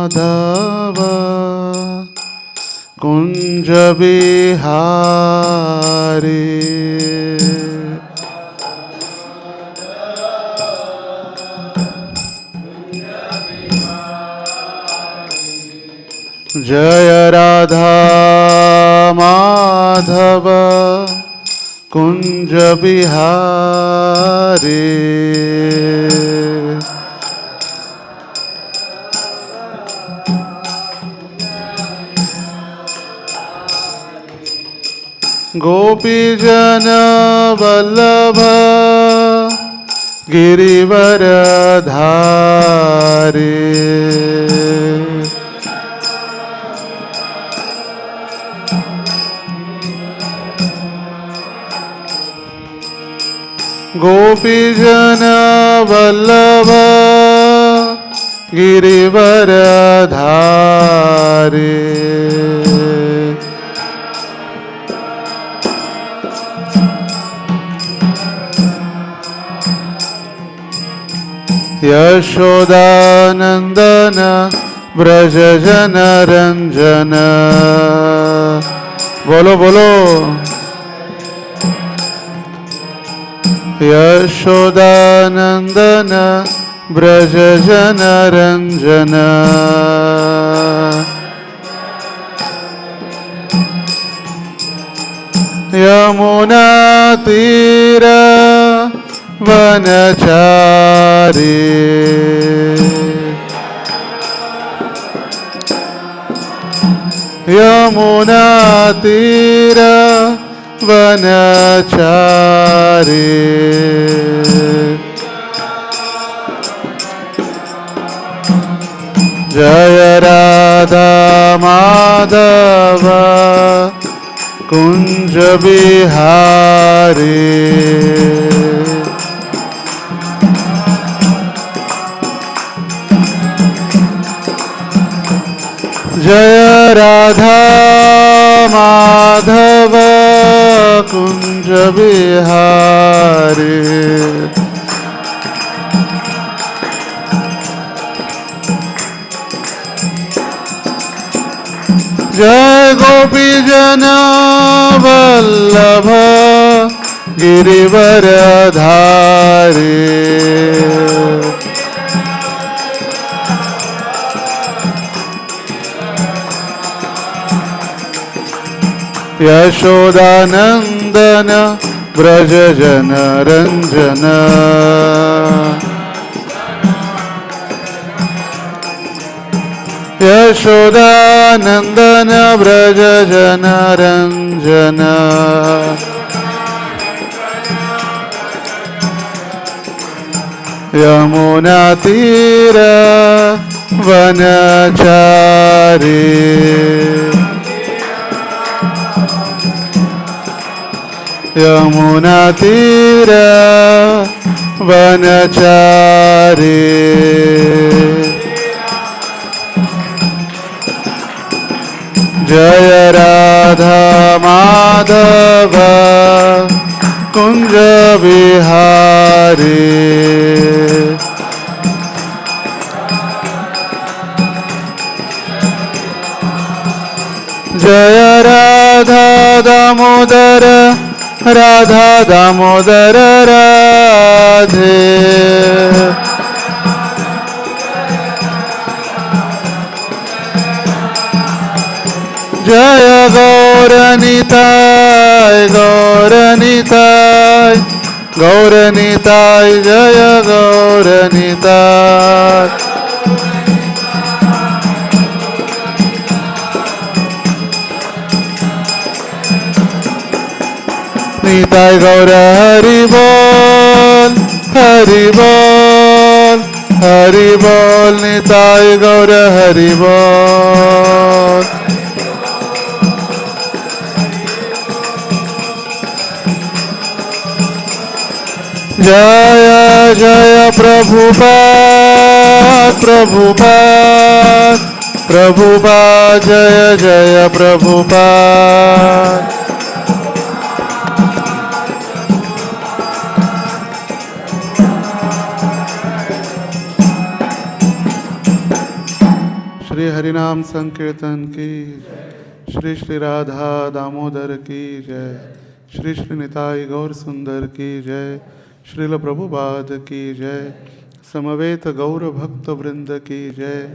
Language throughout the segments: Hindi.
माधव कुंज बिहारी जय राधा माधव कुंज बिहारी गोपी जन वल्लभ गिरिवर धारी गोपी जन वल्लभ गिरिवर धारी यशोदानंदन ब्रज जन रंजन बोलो बोलो यशोदानंदन ब्रज जन रंजन यमुना तीर वनचारी यमुना तीर वनचारी जय राधा माधव कुंज बिहारी जय राधा माधव कुंज बिहारी जय गोपी जन वल्लभ गिरिवर धारी यशोदानंदन ब्रज जन रंजन यशोदानंदन ब्रज जन रंजन यमुना तीर वनचारी यमुना तीर वनचारी जय राधा माधव कुंज बिहारी जय राधा दामोदर राधा दामोदर राधे जय गौरनिताय गौरनिताय गौरनिताय जय गौरनिताय निताय गौर हरि बोल हरि बोल हरि बोल निताय गौर हरि बोल जय जय प्रभुपाद प्रभुपाद प्रभुपाद जय जय प्रभुपाद श्री हरिनाम संकीर्तन की श्री श्री राधा दामोदर की जय। श्री श्री निताई गौर सुंदर की जय। श्रील प्रभुपाद की जय। समवेत गौर भक्त वृंद की जय।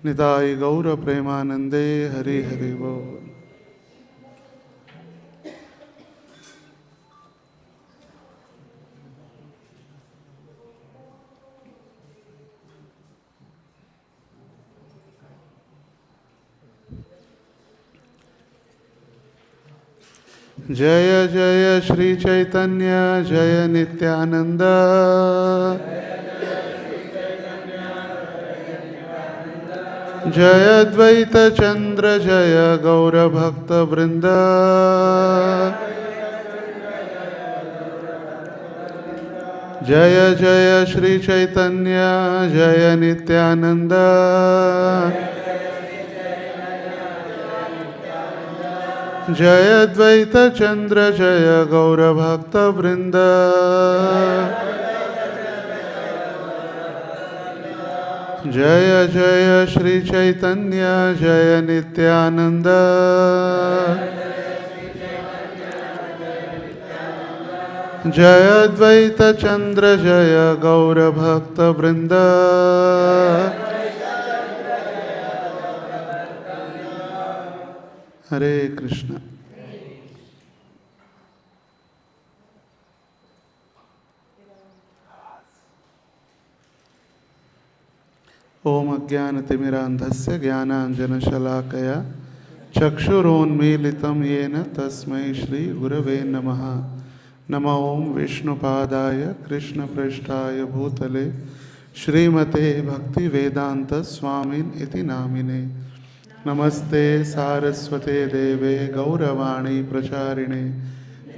निताई गौर प्रेमानंदे हरि हरि बोल। जय जय श्री चैतन्य जय नित्यानंद। जय द्वैत चंद्र जय गौर भक्त वृंद। जय जय श्री चैतन्य जय नित्यानंद। जय द्वैत चंद्र जय गौर भक्त वृंद। जय जय श्री चैतन्य जय नित्यानंद। जय द्वैत चंद्र जय गौर भक्त वृंद। हरे कृष्ण। ओम अज्ञानतिमिरान्धस्य ज्ञानाञ्जनशलाकया चक्षुरोन्मीलितं येन तस्मै श्रीगुरवे नमः। नमो ओं विष्णुपादाय कृष्णपृष्ठाय भूतले श्रीमते भक्तिवेदान्तस्वामिन् इति नामिने। नमस्ते सारस्वते देवे गौरवाणी प्रचारिणे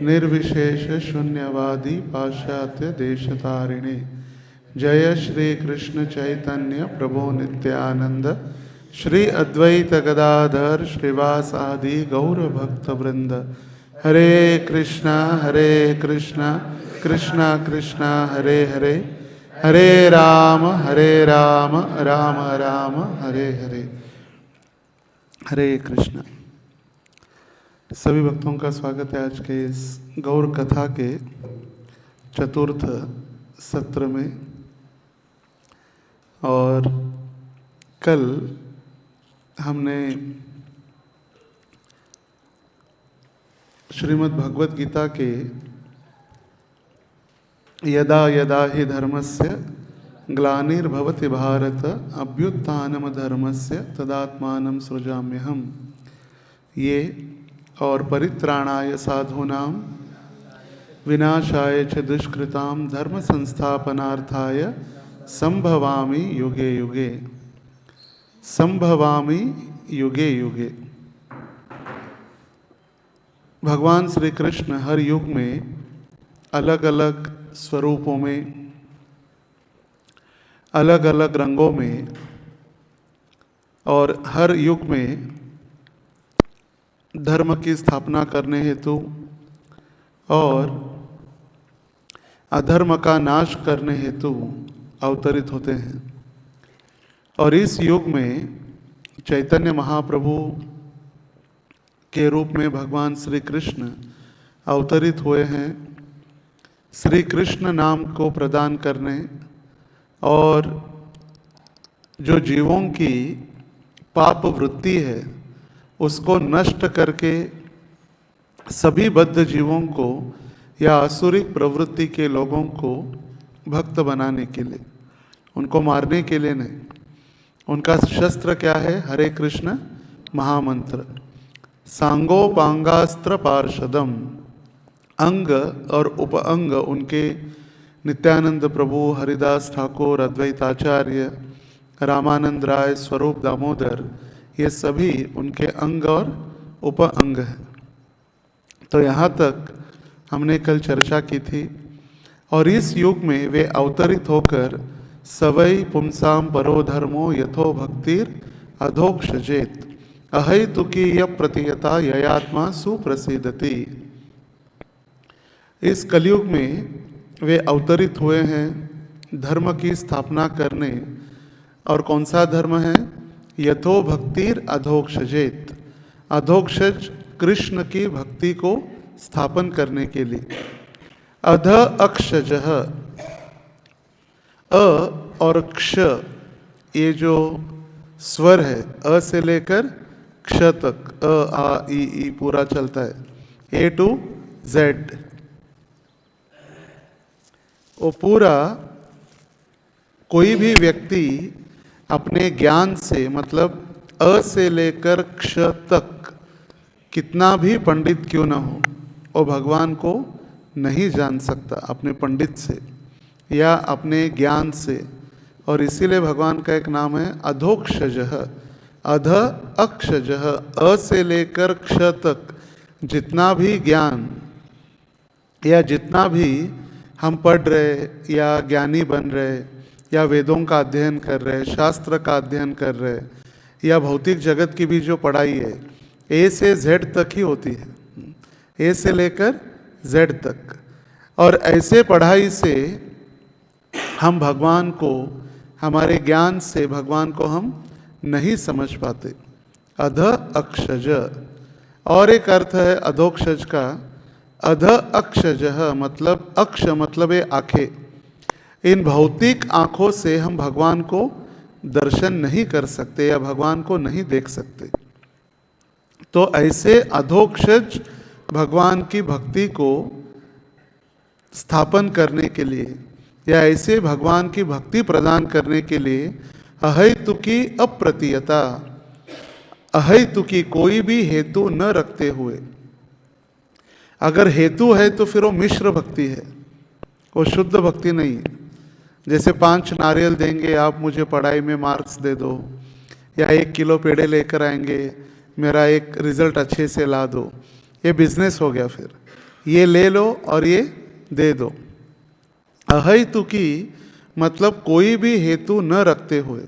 निर्विशेष शून्यवादी पाश्चात्य देशतारिणे। जय श्री कृष्ण चैतन्य प्रभो नित्यानंद श्री अद्वैत गदाधर श्रीवासादि गौर भक्त वृंद। हरे कृष्णा कृष्णा कृष्णा हरे हरे हरे राम राम राम हरे हरे। हरे कृष्ण। सभी भक्तों का स्वागत है आज के इस गौर कथा के चतुर्थ सत्र में। और कल हमने श्रीमद् भगवद गीता के यदा यदा हि धर्मस्य ग्लानिर्भवति भारत अभ्युत्थानम धर्मस्य तदात्मानं सृजाम्यहम् ये और परित्राणाय साधूनां विनाशाय च दुष्कृतां धर्म संस्थापनार्थाय संभवामि युगे युगे। संभवामि युगे युगे। भगवान श्री कृष्ण हर युग में अलग अलग स्वरूपों में अलग अलग रंगों में और हर युग में धर्म की स्थापना करने हेतु और अधर्म का नाश करने हेतु अवतरित होते हैं। और इस युग में चैतन्य महाप्रभु के रूप में भगवान श्री कृष्ण अवतरित हुए हैं श्री कृष्ण नाम को प्रदान करने और जो जीवों की पाप वृत्ति है उसको नष्ट करके सभी बद्ध जीवों को या आसुरिक प्रवृत्ति के लोगों को भक्त बनाने के लिए, उनको मारने के लिए नहीं। उनका शस्त्र क्या है? हरे कृष्ण महामंत्र। सांगोपांगास्त्र पार्षदम। अंग और उपअंग उनके नित्यानंद प्रभु, हरिदास ठाकुर, अद्वैताचार्य, रामानंद राय, स्वरूप दामोदर, ये सभी उनके अंग और उपअंग हैं। तो यहाँ तक हमने कल चर्चा की थी। और इस युग में वे अवतरित होकर सवै पुंसाम परो धर्मो यथो भक्तिर अधोक्षजेत अहैतुकी य प्रतीयता ययात्मा सुप्रसिद्धति। इस कलयुग में वे अवतरित हुए हैं धर्म की स्थापना करने। और कौन सा धर्म है? यथो भक्तिर अधोक्षजेत, अधोक्षज कृष्ण की भक्ति को स्थापन करने के लिए। अध अक्षजः, अ और क्ष ये जो स्वर है, अ से लेकर क्ष तक, अ आ ई पूरा चलता है, ए टू जेड, वो पूरा कोई भी व्यक्ति अपने ज्ञान से, मतलब अ से लेकर क्ष तक कितना भी पंडित क्यों ना हो, वो भगवान को नहीं जान सकता अपने पंडित से या अपने ज्ञान से। और इसीलिए भगवान का एक नाम है अधोक्षजः, अध अक्षजः, अ से लेकर क्ष तक जितना भी ज्ञान या जितना भी हम पढ़ रहे या ज्ञानी बन रहे या वेदों का अध्ययन कर रहे, शास्त्र का अध्ययन कर रहे, या भौतिक जगत की भी जो पढ़ाई है, ए से जेड तक ही होती है, ए से लेकर जेड तक। और ऐसे पढ़ाई से हम भगवान को, हमारे ज्ञान से भगवान को हम नहीं समझ पाते। अध अक्षज, और एक अर्थ है अधोक्षज का, अध अक्षजः, मतलब अक्ष मतलब ये आंखें। इन भौतिक आंखों से हम भगवान को दर्शन नहीं कर सकते या भगवान को नहीं देख सकते। तो ऐसे अधोक्षज भगवान की भक्ति को स्थापन करने के लिए या ऐसे भगवान की भक्ति प्रदान करने के लिए अहैतुकी अप्रतीयता, अहैतुकी कोई भी हेतु न रखते हुए, अगर हेतु है तो फिर वो मिश्र भक्ति है, वो शुद्ध भक्ति नहीं है। जैसे 5 नारियल देंगे आप, मुझे पढ़ाई में मार्क्स दे दो, या 1 किलो पेड़े लेकर आएंगे, मेरा एक रिजल्ट अच्छे से ला दो, ये बिजनेस हो गया। फिर ये ले लो और ये दे दो। अहैतुकी मतलब कोई भी हेतु न रखते हुए,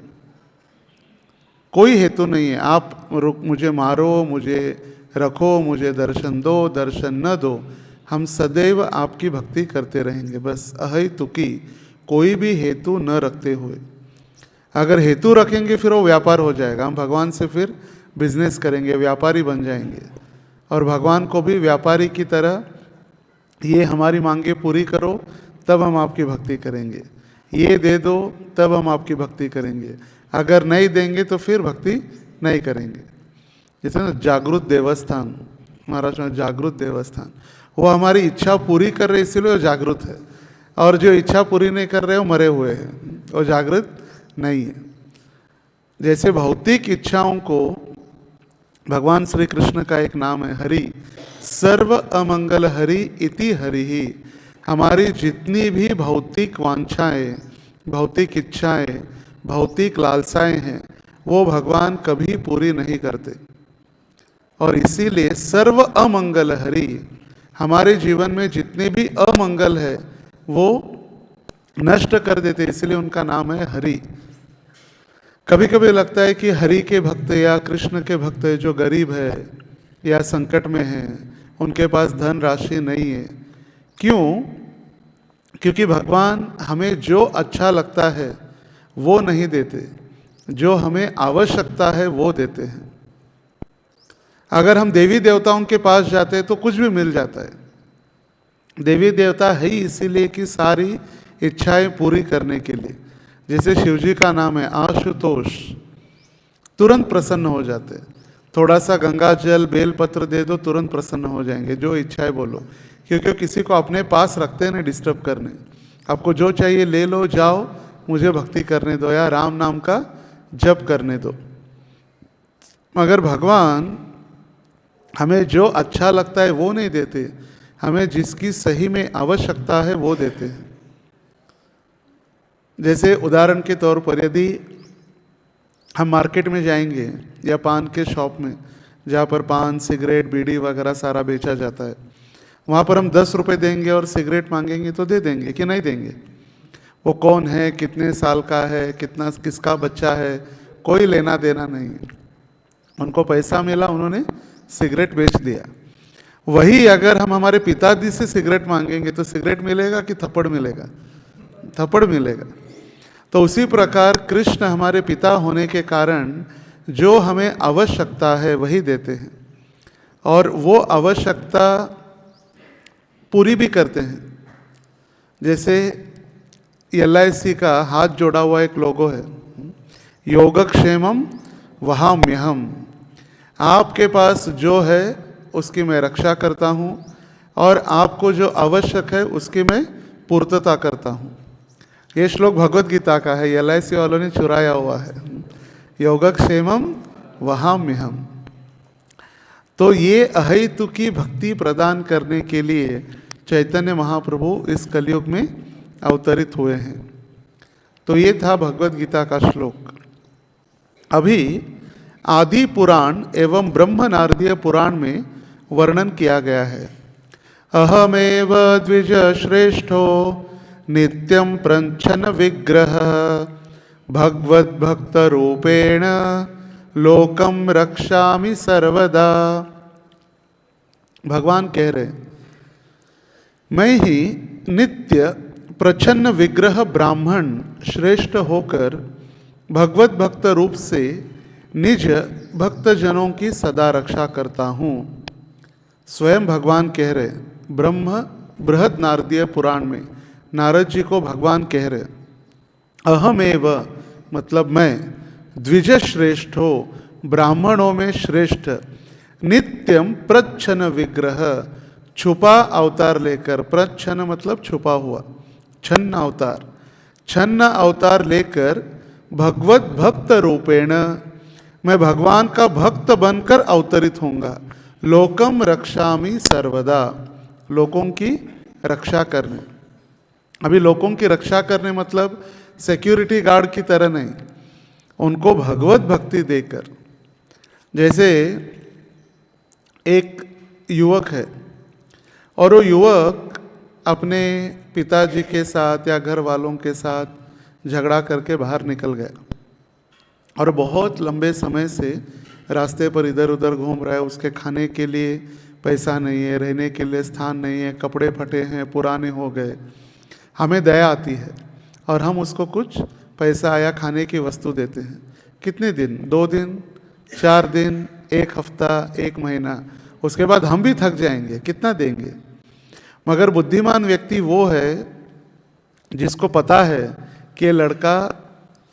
कोई हेतु नहीं है, आप मुझे मारो, मुझे रखो, मुझे दर्शन दो, दर्शन न दो, हम सदैव आपकी भक्ति करते रहेंगे, बस अहैतुकी, कोई भी हेतु न रखते हुए। अगर हेतु रखेंगे फिर वो व्यापार हो जाएगा, हम भगवान से फिर बिजनेस करेंगे, व्यापारी बन जाएंगे। और भगवान को भी व्यापारी की तरह, ये हमारी मांगे पूरी करो तब हम आपकी भक्ति करेंगे, ये दे दो तब हम आपकी भक्ति करेंगे, अगर नहीं देंगे तो फिर भक्ति नहीं करेंगे। जैसे ना जागृत देवस्थान, महाराष्ट्र में जागृत देवस्थान, वो हमारी इच्छा पूरी कर रहे इसीलिए वो जागृत है, और जो इच्छा पूरी नहीं कर रहे वो मरे हुए हैं, वो जागृत नहीं है। जैसे भौतिक इच्छाओं को, भगवान श्री कृष्ण का एक नाम है हरि, सर्व अमंगल हरि इति हरि ही, हमारी जितनी भी भौतिक वांछाएं, भौतिक इच्छाएं, भौतिक लालसाएं हैं, वो भगवान कभी पूरी नहीं करते। और इसीलिए सर्व अमंगल हरि, हमारे जीवन में जितने भी अमंगल है वो नष्ट कर देते, इसलिए उनका नाम है हरि। कभी कभी लगता है कि हरि के भक्त या कृष्ण के भक्त जो गरीब है या संकट में है, उनके पास धन राशि नहीं है, क्यों? क्योंकि भगवान हमें जो अच्छा लगता है वो नहीं देते, जो हमें आवश्यकता है वो देते हैं। अगर हम देवी देवताओं के पास जाते हैं तो कुछ भी मिल जाता है, देवी देवता है ही इसीलिए कि सारी इच्छाएं पूरी करने के लिए। जैसे शिवजी का नाम है आशुतोष, तुरंत प्रसन्न हो जाते हैं, थोड़ा सा गंगा जल बेलपत्र दे दो तुरंत प्रसन्न हो जाएंगे, जो इच्छाएं बोलो, क्योंकि किसी को अपने पास रखते हैं ना डिस्टर्ब करने। आपको जो चाहिए ले लो, जाओ, मुझे भक्ति करने दो या राम नाम का जप करने दो। मगर भगवान हमें जो अच्छा लगता है वो नहीं देते, हमें जिसकी सही में आवश्यकता है वो देते हैं। जैसे उदाहरण के तौर पर यदि हम मार्केट में जाएंगे या पान के शॉप में, जहाँ पर पान सिगरेट बीड़ी वगैरह सारा बेचा जाता है, वहाँ पर हम 10 रुपये देंगे और सिगरेट मांगेंगे तो दे देंगे कि नहीं देंगे? वो कौन है, कितने साल का है, कितना किसका बच्चा है, कोई लेना देना नहीं, उनको पैसा मिला, उन्होंने सिगरेट बेच दिया। वही अगर हम हमारे पिताजी से सिगरेट मांगेंगे तो सिगरेट मिलेगा कि थप्पड़ मिलेगा? थप्पड़ मिलेगा। तो उसी प्रकार कृष्ण हमारे पिता होने के कारण जो हमें आवश्यकता है वही देते हैं, और वो आवश्यकता पूरी भी करते हैं। जैसे LIC का हाथ जोड़ा हुआ एक लोगो है, योगक्षेमम वहाम्यहम। आपके पास जो है उसकी मैं रक्षा करता हूँ, और आपको जो आवश्यक है उसकी मैं पूर्तता करता हूँ। ये श्लोक भगवत गीता का है, LIC वालों ने चुराया हुआ है, योगक्षेमम वहाम्यहम। तो ये अहेतु की भक्ति प्रदान करने के लिए चैतन्य महाप्रभु इस कलयुग में अवतरित हुए हैं। तो ये था भगवत गीता का श्लोक। अभी आदि पुराण एवं ब्रह्म नारदीय पुराण में वर्णन किया गया है। अहमेव द्विज श्रेष्ठो नित्यं प्रच्छन्न विग्रह भगवत भक्त रूपेण लोकम रक्षामि सर्वदा। भगवान कह रहे, मैं ही नित्य प्रच्छन्न विग्रह ब्राह्मण श्रेष्ठ होकर भगवत भक्त रूप से निज भक्तजनों की सदा रक्षा करता हूँ। स्वयं भगवान कह रहे, ब्रह्म बृहद नारदीय पुराण में नारद जी को भगवान कह रहे, अहमेव मतलब मैं, द्विज श्रेष्ठ हो, ब्राह्मणों में श्रेष्ठ, नित्यम प्रच्छन्न विग्रह, छुपा अवतार लेकर, प्रच्छन्न मतलब छुपा हुआ, छन्न अवतार, छन्न अवतार लेकर भगवत भक्त रूपेण, मैं भगवान का भक्त बनकर अवतरित होऊंगा। लोकम रक्षामि सर्वदा, लोगों की रक्षा करने। अभी लोगों की रक्षा करने मतलब सिक्योरिटी गार्ड की तरह नहीं, उनको भगवत भक्ति देकर। जैसे एक युवक है और वो युवक अपने पिताजी के साथ या घर वालों के साथ झगड़ा करके बाहर निकल गया और बहुत लंबे समय से रास्ते पर इधर उधर घूम रहा है। उसके खाने के लिए पैसा नहीं है, रहने के लिए स्थान नहीं है, कपड़े फटे हैं, पुराने हो गए। हमें दया आती है और हम उसको कुछ पैसा या खाने की वस्तु देते हैं। कितने दिन? 2 दिन, 4 दिन, 1 हफ्ता, 1 महीना, उसके बाद हम भी थक जाएंगे, कितना देंगे। मगर बुद्धिमान व्यक्ति वो है जिसको पता है कि ये लड़का,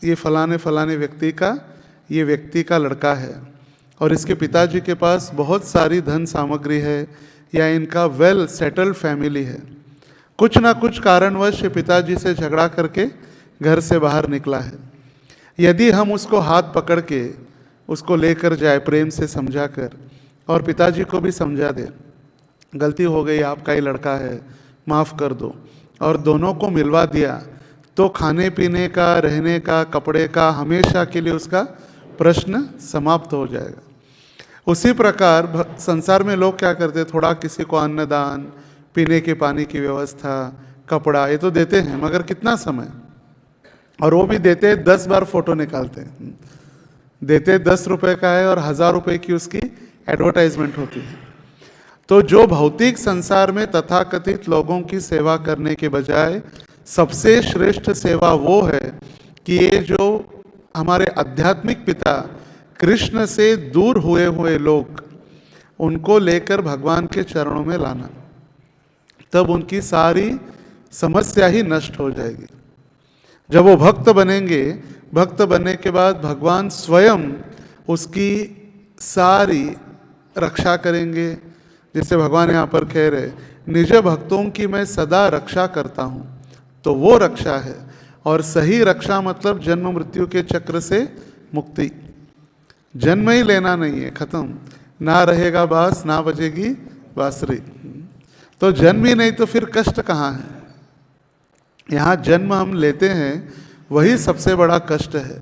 ये फलाने फलाने व्यक्ति का, ये व्यक्ति का लड़का है और इसके पिताजी के पास बहुत सारी धन सामग्री है या इनका वेल सेटल्ड फैमिली है। कुछ ना कुछ कारणवश पिताजी से झगड़ा करके घर से बाहर निकला है। यदि हम उसको हाथ पकड़ के उसको लेकर जाए, प्रेम से समझा कर, और पिताजी को भी समझा दे, गलती हो गई, आपका ही लड़का है, माफ़ कर दो, और दोनों को मिलवा दिया, तो खाने पीने का, रहने का, कपड़े का हमेशा के लिए उसका प्रश्न समाप्त हो जाएगा। उसी प्रकार संसार में लोग क्या करते हैं, थोड़ा किसी को अन्नदान, पीने के पानी की व्यवस्था, कपड़ा, ये तो देते हैं, मगर कितना समय, और वो भी देते 10 बार फोटो निकालते हैं, देते 10 रुपए का है और 1000 रुपए की उसकी एडवर्टाइजमेंट होती है। तो जो भौतिक संसार में तथाकथित लोगों की सेवा करने के बजाय सबसे श्रेष्ठ सेवा वो है कि ये जो हमारे आध्यात्मिक पिता कृष्ण से दूर हुए हुए लोग, उनको लेकर भगवान के चरणों में लाना, तब उनकी सारी समस्या ही नष्ट हो जाएगी। जब वो भक्त बनेंगे, भक्त बनने के बाद भगवान स्वयं उसकी सारी रक्षा करेंगे। जिससे भगवान यहाँ पर कह रहे, निज भक्तों की मैं सदा रक्षा करता हूँ, तो वो रक्षा है। और सही रक्षा मतलब जन्म मृत्यु के चक्र से मुक्ति। जन्म ही लेना नहीं है, खत्म, ना रहेगा बांस, ना बजेगी बांसुरी। तो जन्म ही नहीं तो फिर कष्ट कहाँ है। यहाँ जन्म हम लेते हैं, वही सबसे बड़ा कष्ट है।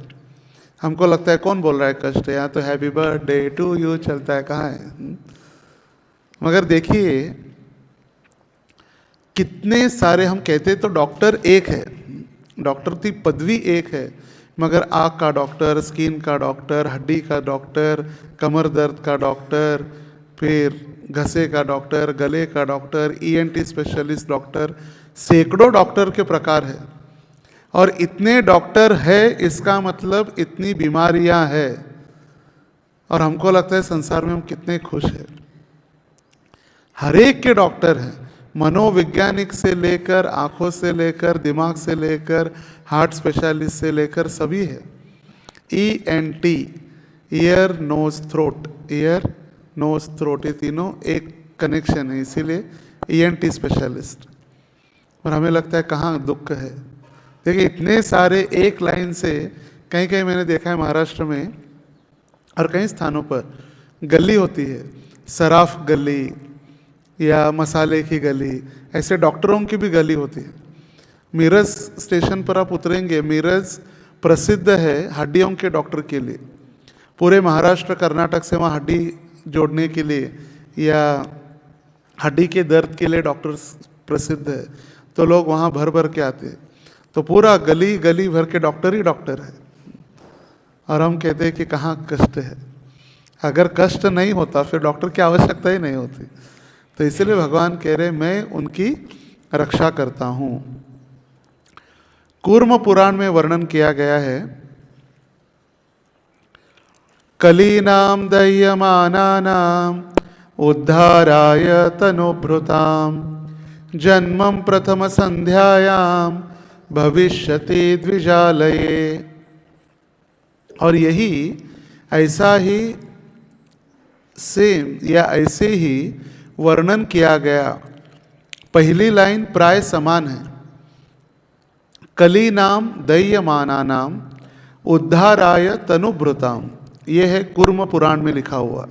हमको लगता है कौन बोल रहा है कष्ट है, यहाँ तो हैप्पी बर्थडे टू यू चलता है, कहाँ है। मगर देखिए कितने सारे, हम कहते तो डॉक्टर एक है, डॉक्टर की पदवी एक है, मगर आँख का डॉक्टर, स्किन का डॉक्टर, हड्डी का डॉक्टर, कमर दर्द का डॉक्टर, फिर घसे का डॉक्टर, गले का डॉक्टर, ENT स्पेशलिस्ट डॉक्टर, सैकड़ों डॉक्टर के प्रकार है। और इतने डॉक्टर है, इसका मतलब इतनी बीमारियां है। और हमको लगता है संसार में हम कितने खुश हैं। हर एक के डॉक्टर हैं, मनोवैज्ञानिक से लेकर, आंखों से लेकर, दिमाग से लेकर, हार्ट स्पेशलिस्ट से लेकर सभी है। ENT, ear nose throat, ear nose throat, ये तीनों एक कनेक्शन है, इसीलिए ENT स्पेशलिस्ट। और हमें लगता है कहाँ दुख है। देखिए इतने सारे एक लाइन से, कहीं कहीं मैंने देखा है महाराष्ट्र में और कई स्थानों पर गली होती है, सराफ गली या मसाले की गली, ऐसे डॉक्टरों की भी गली होती है। मिरज स्टेशन पर आप उतरेंगे, मिरज प्रसिद्ध है हड्डियों के डॉक्टर के लिए। पूरे महाराष्ट्र कर्नाटक से वहाँ हड्डी जोड़ने के लिए या हड्डी के दर्द के लिए डॉक्टर प्रसिद्ध है, तो लोग वहाँ भर भर के आते हैं। तो पूरा गली गली भर के डॉक्टर ही डॉक्टर है। और हम कहते हैं कि कहाँ कष्ट है। अगर कष्ट नहीं होता फिर डॉक्टर की आवश्यकता ही नहीं होती। तो इसलिए भगवान कह रहे मैं उनकी रक्षा करता हूँ। कूर्म पुराण में वर्णन किया गया है, कलीनाम दह्यमानानाम उद्धाराय तनुभृताम जन्मं प्रथम संध्यायाम भविष्यति द्विजालये। और यही ऐसा ही सेम या ऐसे ही वर्णन किया गया। पहली लाइन प्राय समान है, कलीनाम दह्यमानानाम उद्धाराय तनुभृताम, ये है कूर्म पुराण में लिखा हुआ।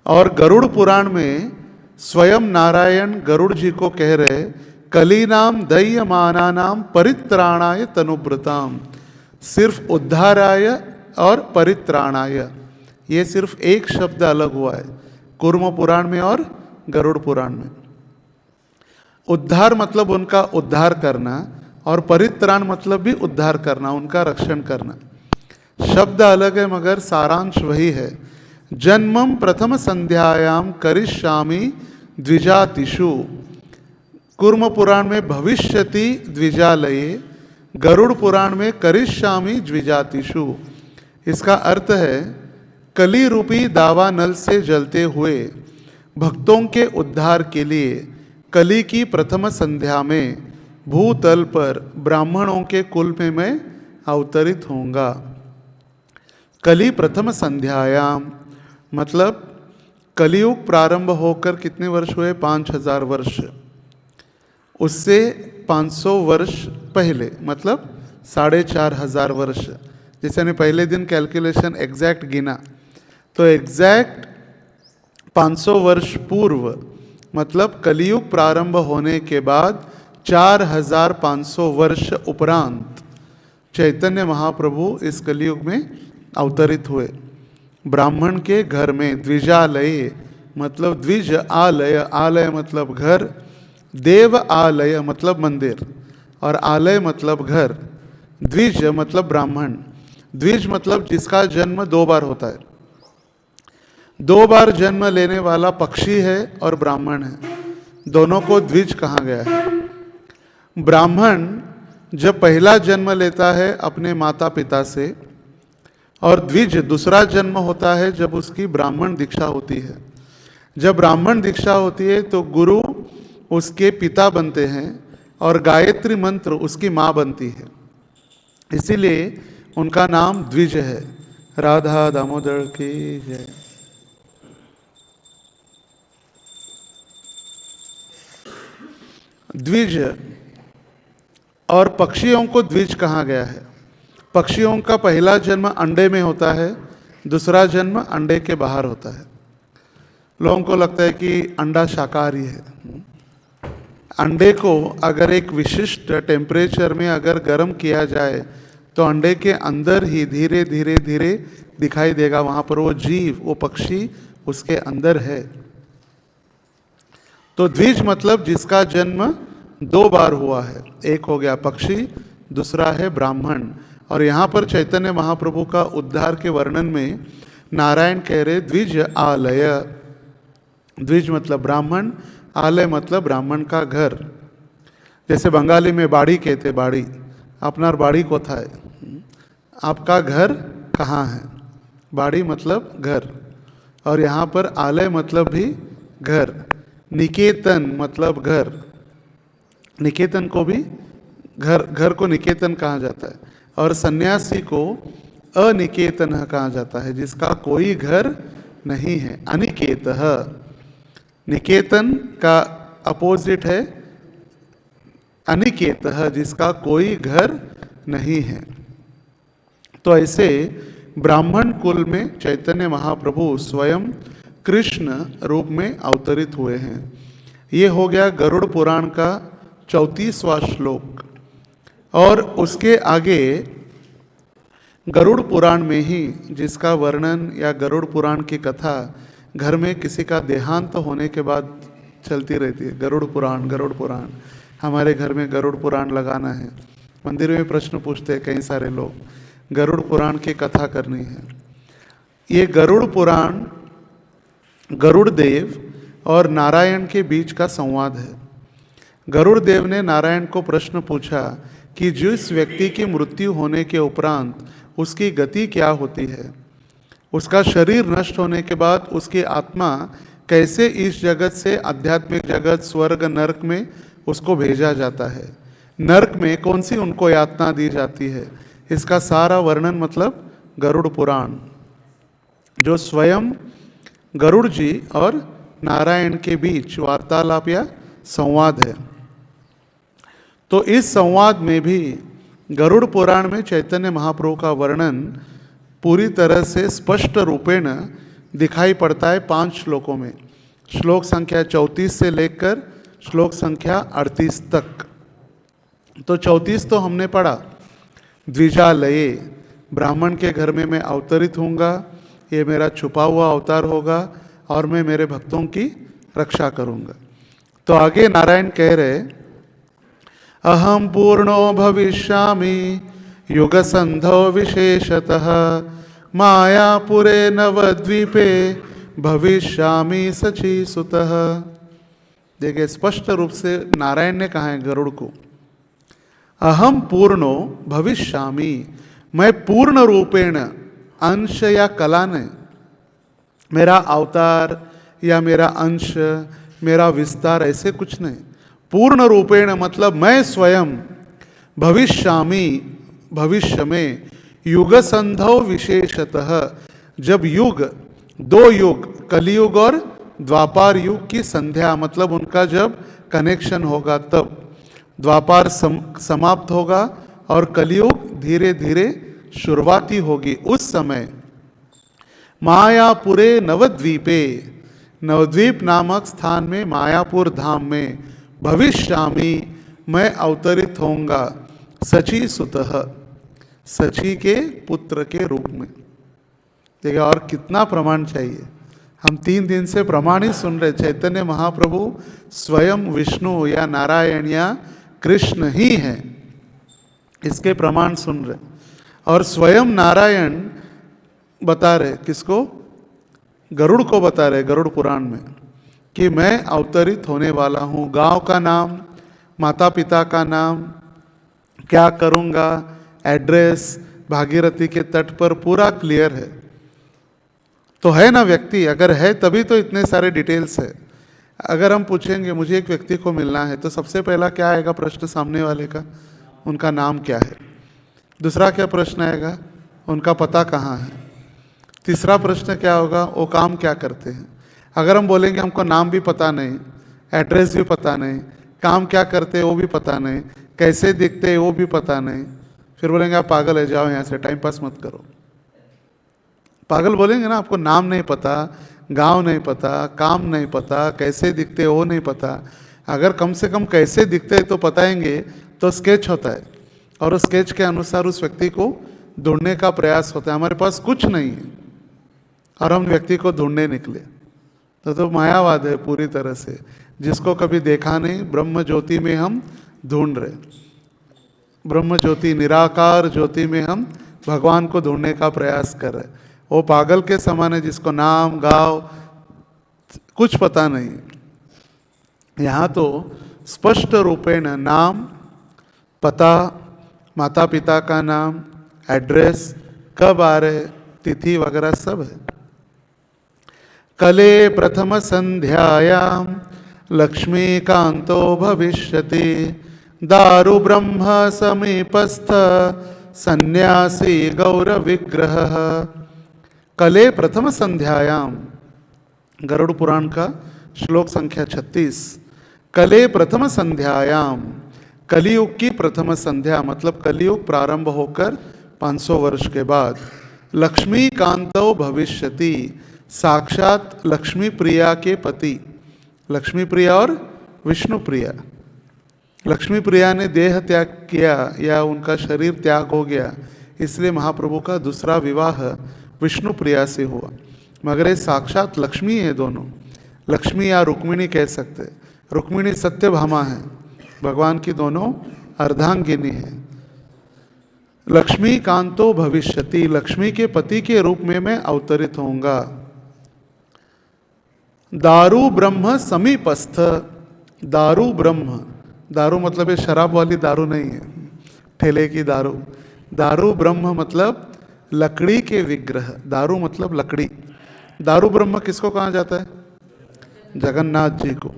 और गरुड़ पुराण में स्वयं नारायण गरुड़ जी को कह रहे, कलीनाम दह्यमानानाम परित्राणाय तनुभृताम। सिर्फ उद्धाराय और परित्राणाय, ये सिर्फ एक शब्द अलग हुआ है कूर्म पुराण में और गरुड़ पुराण में। उद्धार मतलब उनका उद्धार करना, और परित्राण मतलब भी उद्धार करना, उनका रक्षण करना। शब्द अलग है मगर सारांश वही है। जन्मम प्रथम संध्यायाम करिष्यामि द्विजातिषु। कूर्म पुराण में भविष्यति द्विजालये, गरुड़ पुराण में करिष्यामि द्विजातिषु। इसका अर्थ है कली रूपी दावा नल से जलते हुए भक्तों के उद्धार के लिए कली की प्रथम संध्या में भूतल पर ब्राह्मणों के कुल में मैं अवतरित होऊंगा। कली प्रथम संध्यायाम मतलब कलियुग प्रारंभ होकर कितने वर्ष हुए? 5000 वर्ष। उससे 500 वर्ष पहले मतलब 4500 वर्ष। जैसे ने पहले दिन कैलकुलेशन एग्जैक्ट गिना तो एग्जैक्ट 500 वर्ष पूर्व मतलब कलियुग प्रारंभ होने के बाद 4500 वर्ष उपरांत चैतन्य महाप्रभु इस कलियुग में अवतरित हुए। ब्राह्मण के घर में द्विजालय मतलब द्विज आलय, आलय मतलब घर, देव आलय मतलब मंदिर और आलय मतलब घर। द्विज मतलब ब्राह्मण, द्विज मतलब जिसका जन्म 2 बार होता है। 2 बार जन्म लेने वाला पक्षी है और ब्राह्मण है, दोनों को द्विज कहा गया है। ब्राह्मण जब पहला जन्म लेता है अपने माता पिता से, और द्विज दूसरा जन्म होता है जब उसकी ब्राह्मण दीक्षा होती है। जब ब्राह्मण दीक्षा होती है तो गुरु उसके पिता बनते हैं और गायत्री मंत्र उसकी माँ बनती है, इसीलिए उनका नाम द्विज है। राधा दामोदर की जय। द्विज और पक्षियों को द्विज कहा गया है। पक्षियों का पहला जन्म अंडे में होता है, दूसरा जन्म अंडे के बाहर होता है। लोगों को लगता है कि अंडा शाकाहारी है। अंडे को अगर एक विशिष्ट टेम्परेचर में अगर गर्म किया जाए तो अंडे के अंदर ही धीरे धीरे धीरे दिखाई देगा, वहाँ पर वो जीव, वो पक्षी उसके अंदर है। तो द्विज मतलब जिसका जन्म 2 बार हुआ है, एक हो गया पक्षी, दूसरा है ब्राह्मण। और यहाँ पर चैतन्य महाप्रभु का उद्धार के वर्णन में नारायण कह रहे द्विज आलय। द्विज मतलब ब्राह्मण, आलय मतलब ब्राह्मण का घर। जैसे बंगाली में बाड़ी कहते, बाड़ी अपनार बाड़ी कोथाय, आपका घर कहाँ है? बाड़ी मतलब घर। और यहाँ पर आलय मतलब भी घर, निकेतन मतलब घर, निकेतन को भी घर को निकेतन कहा जाता है, और सन्यासी को अनिकेतन कहा जाता है, जिसका कोई घर नहीं है, अनिकेतः। निकेतन का अपोजिट है अनिकेतः, जिसका कोई घर नहीं है। तो ऐसे ब्राह्मण कुल में चैतन्य महाप्रभु स्वयं कृष्ण रूप में अवतरित हुए हैं। ये हो गया गरुड़ पुराण का 34वां श्लोक। और उसके आगे गरुड़ पुराण में ही, जिसका वर्णन या गरुड़ पुराण की कथा घर में किसी का देहांत होने के बाद चलती रहती है। गरुड़ पुराण हमारे घर में गरुड़ पुराण लगाना है। मंदिर में प्रश्न पूछते हैं कई सारे लोग, गरुड़ पुराण की कथा करनी है। ये गरुड़ पुराण गरुड़ देव और नारायण के बीच का संवाद है। गरुड़ देव ने नारायण को प्रश्न पूछा कि जिस व्यक्ति की मृत्यु होने के उपरांत उसकी गति क्या होती है, उसका शरीर नष्ट होने के बाद उसकी आत्मा कैसे इस जगत से आध्यात्मिक जगत स्वर्ग नरक में उसको भेजा जाता है, नरक में कौन सी उनको यातना दी जाती है, इसका सारा वर्णन मतलब गरुड़ पुराण, जो स्वयं गरुड़ जी और नारायण के बीच वार्तालाप या संवाद है। तो इस संवाद में भी गरुड़ पुराण में चैतन्य महाप्रभु का वर्णन पूरी तरह से स्पष्ट रूपेण दिखाई पड़ता है 5 श्लोकों में। श्लोक संख्या 34 से लेकर श्लोक संख्या 38 तक। तो 34 तो हमने पढ़ा, द्विजालये, ब्राह्मण के घर में मैं अवतरित होऊंगा, ये मेरा छुपा हुआ अवतार होगा और मैं मेरे भक्तों की रक्षा करूंगा। तो आगे नारायण कह रहे, अहम पूर्णो भविष्यामि युग संधो विशेषतः मायापुरे नवद्वीपे भविष्यामि सची सुतः। देखिए स्पष्ट रूप से नारायण ने कहा है गरुड़ को, अहम पूर्णो भविष्यामि, मैं पूर्ण रूपेण, अंश या कला नहीं, मेरा अवतार या मेरा अंश, मेरा विस्तार ऐसे कुछ नहीं। पूर्ण रूपेण मतलब मैं स्वयं भविष्यामि, भविष्य में, युग संधौ विशेषतः, जब युग, 2 युग, कलियुग और द्वापार युग की संध्या मतलब उनका जब कनेक्शन होगा, तब द्वापार समाप्त होगा और कलियुग धीरे धीरे शुरुआती होगी। उस समय मायापुरे नवद्वीपे, नवद्वीप नामक स्थान में, मायापुर धाम में, भविष्यामि, मैं अवतरित होऊंगा, सची सुतः, सची के पुत्र के रूप में। देखिए और कितना प्रमाण चाहिए। हम 3 दिन से प्रमाण ही सुन रहे, चैतन्य महाप्रभु स्वयं विष्णु या नारायण या कृष्ण ही हैं, इसके प्रमाण सुन रहे। और स्वयं नारायण बता रहे, किसको? गरुड़ को बता रहे गरुड़ पुराण में, कि मैं अवतरित होने वाला हूँ। गांव का नाम, माता पिता का नाम, क्या करूँगा, एड्रेस, भागीरथी के तट पर पूरा क्लियर है। तो है ना व्यक्ति, अगर है तभी तो इतने सारे डिटेल्स है। अगर हम पूछेंगे मुझे एक व्यक्ति को मिलना है, तो सबसे पहला क्या आएगा प्रश्न सामने वाले का? उनका नाम क्या है। दूसरा क्या प्रश्न आएगा? उनका पता कहाँ है। तीसरा प्रश्न क्या होगा? वो काम क्या करते हैं। अगर हम बोलेंगे हमको नाम भी पता नहीं, एड्रेस भी पता नहीं, काम क्या करते हैं वो भी पता नहीं, कैसे दिखते हैं वो भी पता नहीं, फिर बोलेंगे आप पागल है, जाओ यहाँ से, टाइम पास मत करो। पागल बोलेंगे ना। आपको नाम नहीं पता, गांव नहीं पता, काम नहीं पता, कैसे दिखते वो नहीं पता। अगर कम से कम कैसे दिखते तो बताएंगे तो स्केच होता है, और उस स्केच के अनुसार उस व्यक्ति को ढूंढने का प्रयास होता है। हमारे पास कुछ नहीं है और हम व्यक्ति को ढूंढने निकले, तो मायावाद है पूरी तरह से। जिसको कभी देखा नहीं, ब्रह्म ज्योति में हम ढूंढ रहे, ब्रह्म ज्योति, निराकार ज्योति में हम भगवान को ढूंढने का प्रयास कर रहे। वो पागल के समान है जिसको नाम गांव कुछ पता नहीं। यहाँ तो स्पष्ट रूपेण नाम, पता, माता पिता का नाम, एड्रेस, कब आ रहे, तिथि वगैरह सब है। कले प्रथम संध्यायां लक्ष्मीकांतो भविष्यति दारु ब्रह्म समीपस्थ सन्यासी गौर विग्रह। कले प्रथम संध्यायाम, गरुड़ पुराण का श्लोक संख्या 36। कले प्रथम संध्यायाम, कलियुग की प्रथम संध्या मतलब कलियुग प्रारंभ होकर 500 वर्ष के बाद, लक्ष्मी कांतो भविष्यति, साक्षात लक्ष्मी प्रिया के पति, लक्ष्मी प्रिया और विष्णु प्रिया। लक्ष्मी प्रिया ने देह त्याग किया या उनका शरीर त्याग हो गया, इसलिए महाप्रभु का दूसरा विवाह विष्णु प्रिया से हुआ, मगर ये साक्षात लक्ष्मी है दोनों। लक्ष्मी या रुक्मिणी कह सकते, रुक्मिणी सत्यभामा है, भगवान की दोनों अर्धांगिनी है। लक्ष्मी कांतो भविष्यति, लक्ष्मी के पति के रूप में मैं अवतरित होऊंगा। दारु ब्रह्म समीपस्थ, दारु ब्रह्म, दारू मतलब ये शराब वाली दारू नहीं है, ठेले की दारू। दारू ब्रह्म मतलब लकड़ी के विग्रह, दारू मतलब लकड़ी। दारू ब्रह्म किसको कहा जाता है? जगन्नाथ जी को।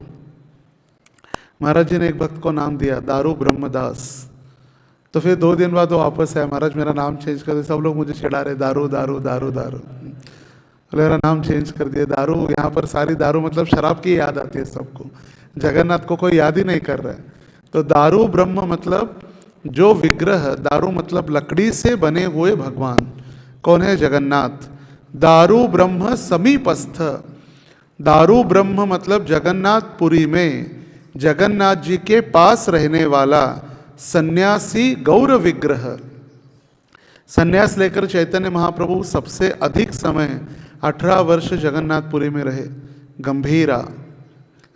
महाराज जी ने एक भक्त को नाम दिया दारू ब्रह्मदास, तो फिर 2 दिन बाद वो वापस आया, महाराज मेरा नाम चेंज कर दे। सब लोग मुझे चिढ़ा रहे, दारू दारू दारू दारू, मेरा नाम चेंज कर दिया दारू। यहाँ पर सारी दारू मतलब शराब की याद आती है सबको, जगन्नाथ को कोई याद ही नहीं कर रहा है। तो दारू ब्रह्म मतलब जो विग्रह, दारू मतलब लकड़ी से बने हुए भगवान, कौन है? जगन्नाथ। दारू ब्रह्म समीपस्थ, दारू ब्रह्म मतलब जगन्नाथपुरी में जगन्नाथ जी के पास रहने वाला सन्यासी गौर विग्रह। सन्यास लेकर चैतन्य महाप्रभु सबसे अधिक समय 18 वर्ष जगन्नाथपुरी में रहे, गंभीरा,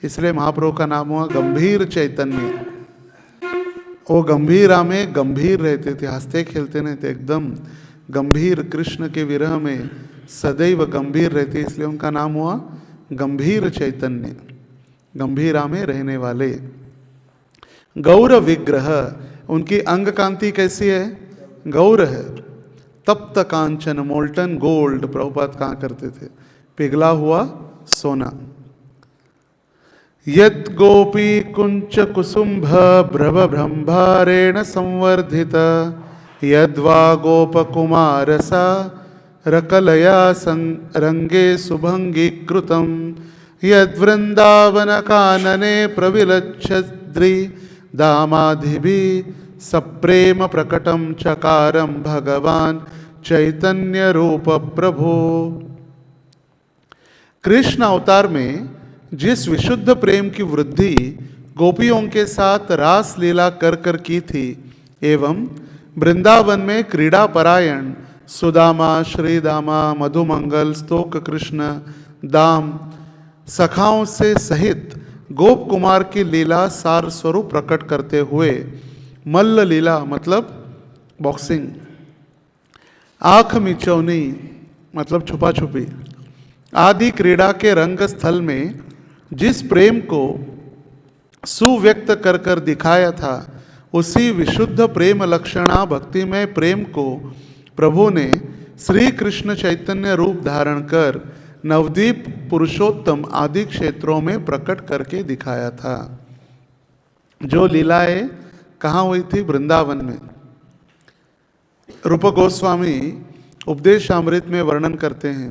इसलिए महाप्रभु का नाम हुआ गंभीर चैतन्य। वो गंभीरा में गंभीर रहते थे, हंसते खेलते नहीं थे, एकदम गंभीर, कृष्ण के विरह में सदैव गंभीर रहते, इसलिए उनका नाम हुआ गंभीर चैतन्य, गंभीरा में रहने वाले। गौर विग्रह, उनकी अंग कांति कैसी है? गौर है, तप्त कांचन, मोल्टन गोल्ड प्रभुपाद कहा करते थे, पिघला हुआ सोना। यद गोपी कुंच कुसुम्भ भ्रव ब्रह्मारेण संवर्धित, यद्वा गोप कुमार सा रकलया रंगे सुभंगीकृतम, यद्वृंदावन कानने प्रविलच्छद्रि दामाधिभि सप्रेम प्रकटम चकारम भगवान चैतन्य रूप प्रभु। कृष्ण अवतार में जिस विशुद्ध प्रेम की वृद्धि गोपियों के साथ रास लीला कर कर की थी, एवं वृंदावन में क्रीड़ा परायण सुदामा, श्रीदामा, मधुमंगल, स्तोक कृष्ण, दाम सखाओं से सहित गोप कुमार की लीला सार स्वरूप प्रकट करते हुए मल्ल लीला मतलब बॉक्सिंग, आंख मिचौनी मतलब छुपा छुपी आदि क्रीड़ा के रंग स्थल में जिस प्रेम को सुव्यक्त कर कर दिखाया था, उसी विशुद्ध प्रेम लक्षणा भक्तिमय प्रेम को प्रभु ने श्री कृष्ण चैतन्य रूप धारण कर नवद्वीप, पुरुषोत्तम आदि क्षेत्रों में प्रकट करके दिखाया था। जो लीलाएं कहाँ हुई थी? वृंदावन में। रूप गोस्वामी उपदेशामृत में वर्णन करते हैं,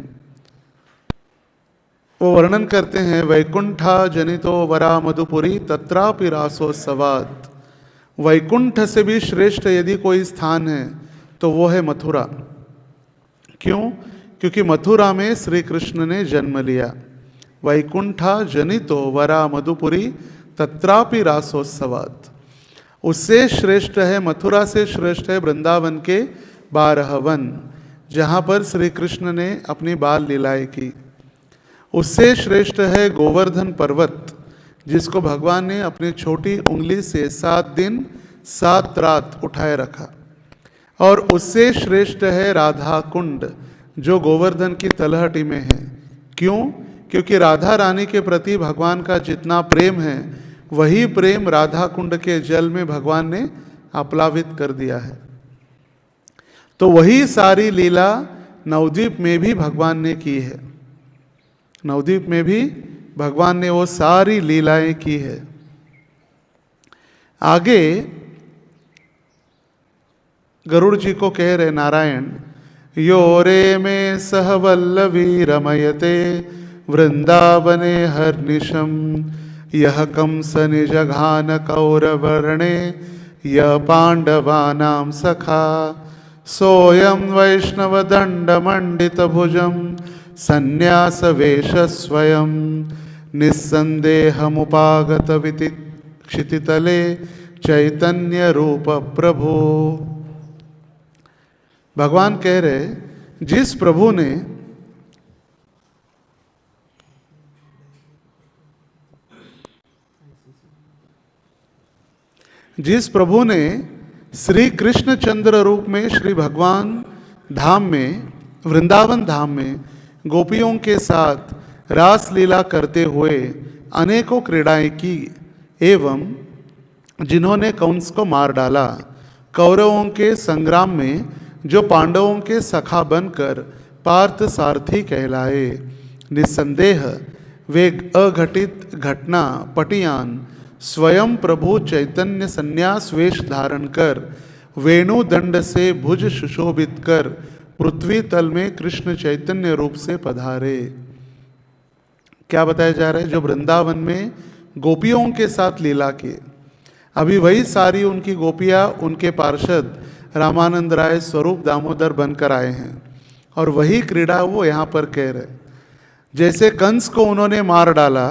वो वर्णन करते हैं, वैकुंठा जनितो वरा मधुपुरी तत्रापि रासोत्सवात्। वैकुंठ से भी श्रेष्ठ यदि कोई स्थान है तो वो है मथुरा। क्यों? क्योंकि मथुरा में श्री कृष्ण ने जन्म लिया। वैकुंठा जनितो वरा मधुपुरी तत्रापि रासोत्सवात्। उससे श्रेष्ठ है, मथुरा से श्रेष्ठ है वृंदावन के 12 वन, जहाँ पर श्री कृष्ण ने अपनी बाल लीलाएं की। उससे श्रेष्ठ है गोवर्धन पर्वत, जिसको भगवान ने अपनी छोटी उंगली से 7 दिन 7 रात उठाए रखा। और उससे श्रेष्ठ है राधा कुंड, जो गोवर्धन की तलहटी में है। क्यों? क्योंकि राधा रानी के प्रति भगवान का जितना प्रेम है, वही प्रेम राधा कुंड के जल में भगवान ने आप्लावित कर दिया है। तो वही सारी लीला नवद्वीप में भी भगवान ने की है। नवद्वीप में भी भगवान ने वो सारी लीलाएं की है। आगे गरुड़ जी को कह रहे नारायण, यो रे में सहवल्लवी रमयते वृंदावने हर्निशम यह कंस निजघान कौरवर्णे यह पांडवानां सखा सोयम वैष्णव दंड मंडित भुजम संन्यास वेश स्वयं निस्संदेहमुपागत क्षितितले चैतन्य रूप प्रभु। भगवान कह रहे, जिस प्रभु ने श्री कृष्ण चंद्र रूप में श्री भगवान धाम में, वृंदावन धाम में गोपियों के साथ रास लीला करते हुए अनेकों क्रीड़ाएं की, एवं जिन्होंने कंस को मार डाला, कौरवों के संग्राम में जो पांडवों के सखा बनकर पार्थ सारथी कहलाए, निस्संदेह वे अघटित घटना पटियान स्वयं प्रभु चैतन्य संन्यास वेश धारण कर वेणु दंड से भुज सुशोभित कर पृथ्वी तल में कृष्ण चैतन्य रूप से पधारे। क्या बताया जा रहा है? जो वृंदावन में गोपियों के साथ लीला के, अभी वही सारी उनकी गोपियां उनके पार्षद रामानंद राय स्वरूप दामोदर बनकर आए हैं, और वही क्रीड़ा वो यहाँ पर कह रहे। जैसे कंस को उन्होंने मार डाला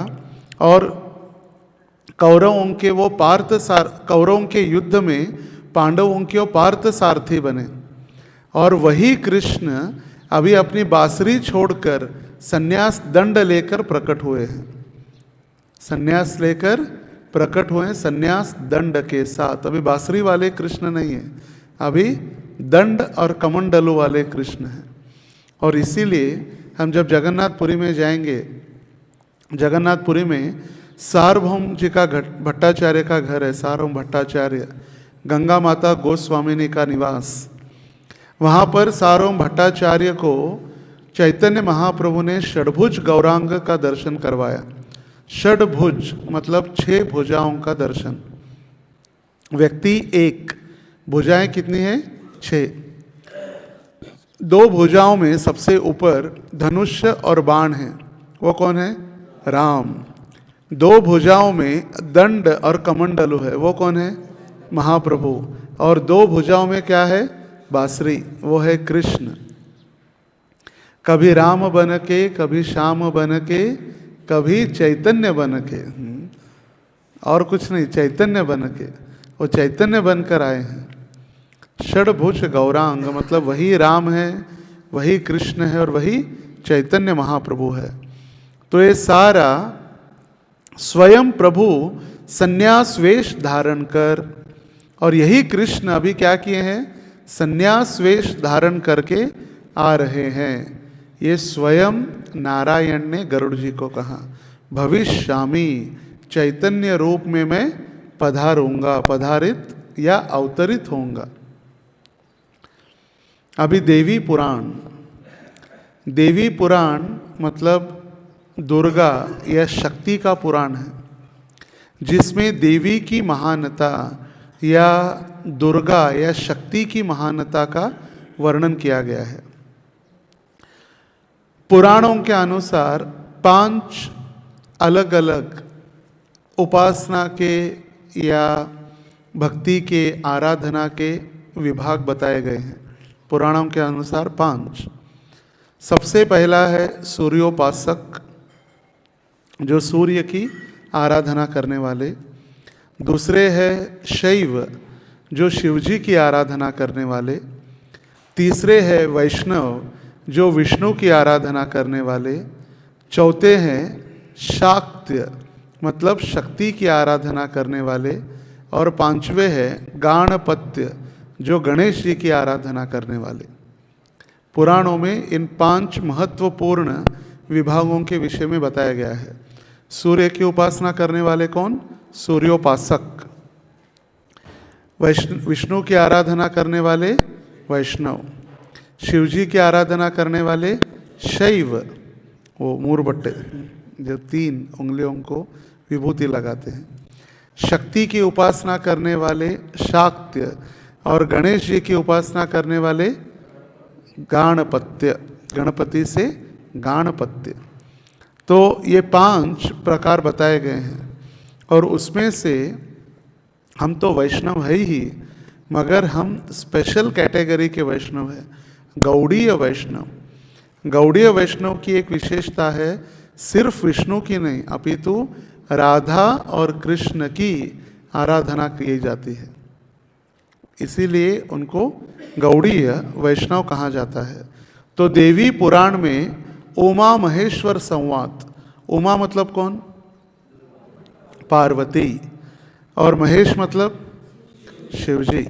और कौरवों के युद्ध में पांडवों के पार्थ सारथी बने, और वही कृष्ण अभी अपनी बांसुरी छोड़कर संन्यास दंड लेकर प्रकट हुए हैं। संन्यास लेकर प्रकट हुए हैं, संन्यास दंड के साथ। अभी बांसुरी वाले कृष्ण नहीं है, अभी दंड और कमंडलू वाले कृष्ण हैं। और इसीलिए हम जब जगन्नाथपुरी में जाएंगे, जगन्नाथपुरी में सार्वभौम जी का भट्टाचार्य का घर है, सार्वभौम भट्टाचार्य, गंगा माता गोस्वामिनी का निवास। वहाँ पर सार्वभौम भट्टाचार्य को चैतन्य महाप्रभु ने षडभुज गौरांग का दर्शन करवाया। षडभुज मतलब 6 भुजाओं का दर्शन। व्यक्ति एक, भुजाएं कितनी है? 6। 2 भुजाओं में सबसे ऊपर धनुष्य और बाण है, वो कौन है? राम। 2 भुजाओं में दंड और कमंडलु है, वो कौन है? महाप्रभु। और 2 भुजाओं में क्या है? बांसुरी, वो है कृष्ण। कभी राम बन के, कभी श्याम बन के, कभी चैतन्य बन के, और कुछ नहीं, चैतन्य बन के, वो चैतन्य बनकर आए हैं। षडभुज गौरांग मतलब वही राम है, वही कृष्ण है और वही चैतन्य महाप्रभु है। तो ये सारा स्वयं प्रभु संन्यास वेश धारण कर, और यही कृष्ण अभी क्या किए हैं? संन्यास वेश धारण करके आ रहे हैं। ये स्वयं नारायण ने गरुड़ जी को कहा, भविष्यामि, चैतन्य रूप में मैं पधारूंगा, पधारित या अवतरित होऊंगा। अभी देवी पुराण, देवी पुराण मतलब दुर्गा या शक्ति का पुराण है, जिसमें देवी की महानता या दुर्गा या शक्ति की महानता का वर्णन किया गया है। पुराणों के अनुसार 5 अलग अलग उपासना के या भक्ति के, आराधना के विभाग बताए गए हैं। पुराणों के अनुसार 5। सबसे पहला है सूर्योपासक, जो सूर्य की आराधना करने वाले। दूसरे है शैव, जो शिवजी की आराधना करने वाले। तीसरे है वैष्णव, जो विष्णु की आराधना करने वाले। चौथे हैं शाक्त्य, मतलब शक्ति की आराधना करने वाले। और 5वें है गाणपत्य, जो गणेश जी की आराधना करने वाले। पुराणों में इन 5 महत्वपूर्ण विभागों के विषय में बताया गया है। सूर्य की उपासना करने वाले कौन? सूर्योपासक। विष्णु की आराधना करने वाले वैष्णव। शिवजी की आराधना करने वाले शैव। वो मूरबट्टे जो 3 उंगलियों को विभूति लगाते हैं। शक्ति की उपासना करने वाले शाक्त्य और गणेश जी की उपासना करने वाले गाणपत्य, गणपति से गाणपत्य। तो ये 5 प्रकार बताए गए हैं और उसमें से हम तो वैष्णव है ही, मगर हम स्पेशल कैटेगरी के वैष्णव हैं, गौड़ीय वैष्णव। गौड़ीय वैष्णव की एक विशेषता है, सिर्फ विष्णु की नहीं अपितु राधा और कृष्ण की आराधना की जाती है, इसीलिए उनको गौड़ीय वैष्णव कहा जाता है। तो देवी पुराण में उमा महेश्वर संवाद, उमा मतलब कौन? पार्वती, और महेश मतलब शिवजी।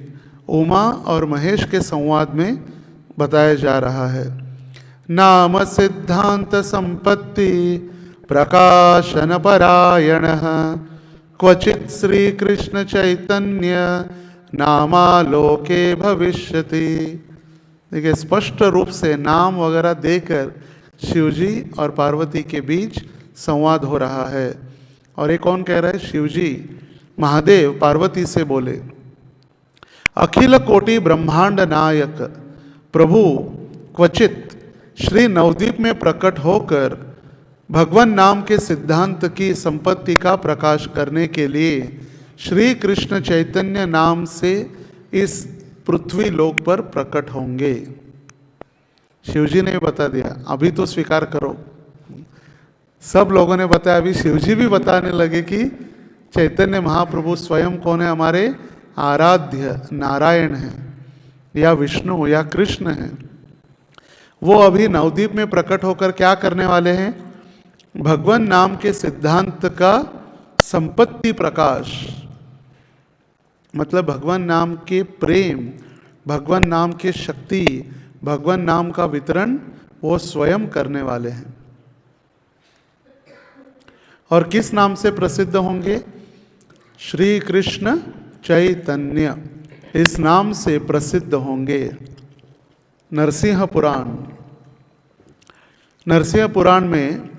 उमा और महेश के संवाद में बताया जा रहा है। नाम सिद्धांत संपत्ति प्रकाशन परायण क्वचित श्री कृष्ण चैतन्य नामालोके भविष्यति। देखिए स्पष्ट रूप से नाम वगैरह देकर शिवजी और पार्वती के बीच संवाद हो रहा है। और ये कौन कह रहा है? शिवजी, महादेव पार्वती से बोले, अखिल कोटि ब्रह्मांड नायक प्रभु क्वचित श्री नवद्वीप में प्रकट होकर भगवान नाम के सिद्धांत की संपत्ति का प्रकाश करने के लिए श्री कृष्ण चैतन्य नाम से इस पृथ्वी लोक पर प्रकट होंगे। शिवजी ने बता दिया, अभी तो स्वीकार करो। सब लोगों ने बताया, अभी शिवजी भी बताने लगे कि चैतन्य महाप्रभु स्वयं कौन है? हमारे आराध्य नारायण हैं या विष्णु या कृष्ण हैं। वो अभी नवद्वीप में प्रकट होकर क्या करने वाले हैं? भगवान नाम के सिद्धांत का संपत्ति प्रकाश, मतलब भगवान नाम के प्रेम, भगवान नाम के शक्ति, भगवान नाम का वितरण वो स्वयं करने वाले हैं। और किस नाम से प्रसिद्ध होंगे? श्री कृष्ण चैतन्य, इस नाम से प्रसिद्ध होंगे। नरसिंह पुराण, नरसिंह पुराण में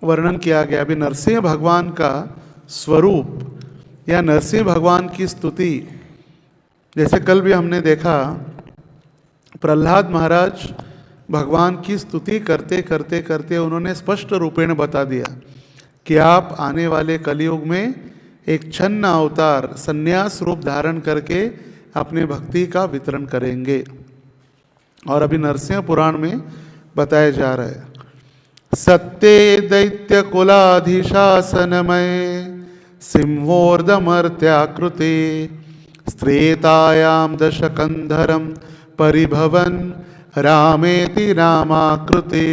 वर्णन किया गया। अभी नरसिंह भगवान का स्वरूप या नरसिंह भगवान की स्तुति, जैसे कल भी हमने देखा, प्रहलाद महाराज भगवान की स्तुति करते करते करते उन्होंने स्पष्ट रूपेण बता दिया कि आप आने वाले कलयुग में एक छन्न अवतार संन्यास रूप धारण करके अपने भक्ति का वितरण करेंगे। और अभी नरसिंह पुराण में बताया जा रहा है, सत्ये दैत्य कुलाधिशासनमय सिंहोर्धमर्त्याकृते स्त्रेतायां दशकंधरम परिभवन रामेति नामाकृते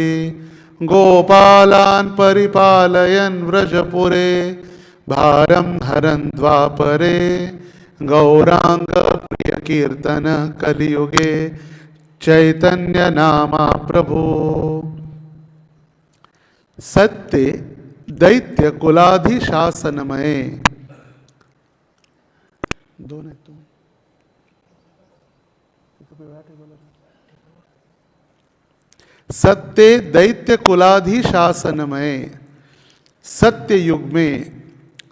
गोपालान् परिपालयन् व्रजपुरे भारं हरन् द्वापरे गौरांग प्रिय कीर्तन कलियुगे चैतन्य नामा प्रभु। सत्य दैत्य कुलाधिशासनमय, सत्य दैत्य कुलाधिशासनमय, सत्य युग में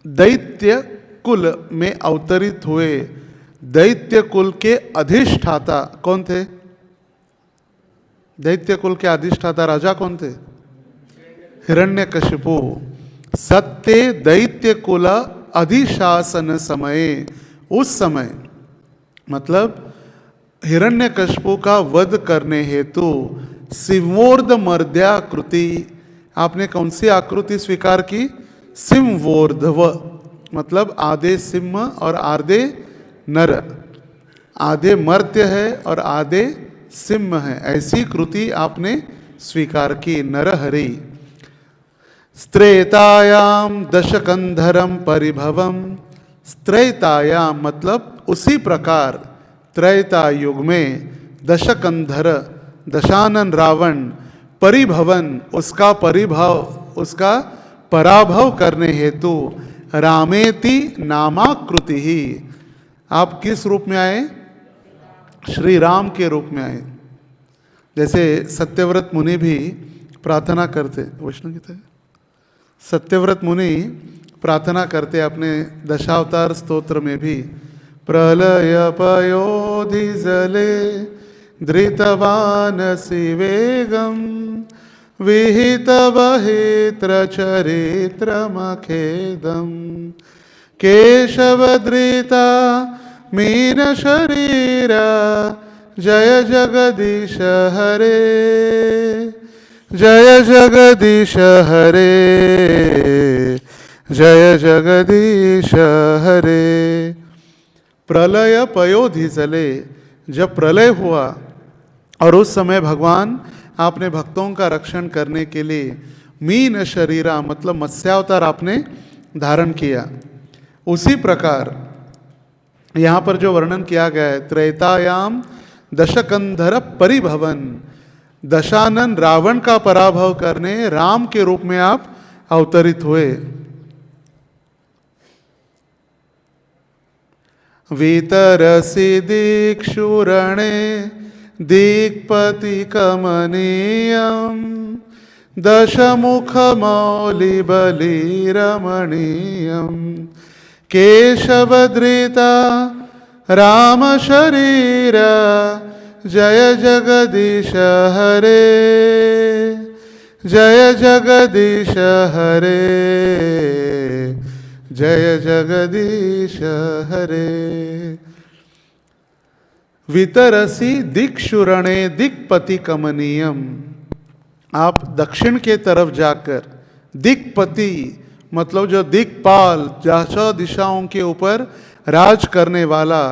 दैत्य कुल में अवतरित हुए दैत्य कुल के अधिष्ठाता कौन थे? दैत्य कुल के अधिष्ठाता राजा कौन थे? हिरण्यकशिपु। सत्य दैत्य कुल अधिशासन समय, उस समय मतलब हिरण्यकशिपु का वध करने हेतु सिंहोर्ध मर्द्याकृति, आपने कौन सी आकृति स्वीकार की? सिंहोर्धव, मतलब आधे सिंह और आधे नर, आधे मर्त्य है और आधे सिंह है, ऐसी कृति आपने स्वीकार की। नरहरि स्त्रेतायाम दशकंधरम परिभवम, स्त्रेतायाम मतलब उसी प्रकार त्रैता युग में दशकंधर दशानन रावण परिभवन, उसका परिभव, उसका पराभव करने हेतु रामेति नामाकृति ही, आप किस रूप में आए? श्री राम के रूप में आए। जैसे सत्यव्रत मुनि भी प्रार्थना करते, वैष्णव गीता है, सत्यव्रत मुनि प्रार्थना करते अपने दशावतार स्तोत्र में भी, प्रलय पयोधि जले धृतवानसि वेगम विहित वहित्र चरित्रमखेदम केशवधृता मीन शरीरा जय जगदीश हरे जय जगदीश हरे जय जगदीश हरे। प्रलय पयोधि जले, जब प्रलय हुआ और उस समय भगवान आपने भक्तों का रक्षण करने के लिए मीन शरीरा मतलब मत्स्यावतार आपने धारण किया। उसी प्रकार यहाँ पर जो वर्णन किया गया है, त्रेतायाम दशकंधर परिभवन, दशानन रावण का पराभव करने राम के रूप में आप अवतरित हुए। वितरसि दीक्षुरणे दिक्पति कमनीयम दशमुख मौलि बलि रमणीयम केशवधृता राम शरीरा जय जगदीश हरे जय जगदीश हरे जय जगदीश हरे। वितरसी दिक्षुरणे दिक्पति कमनीयम, आप दक्षिण के तरफ जाकर, दिक्पति मतलब जो दिक्पाल, 6 दिशाओं के ऊपर राज करने वाला,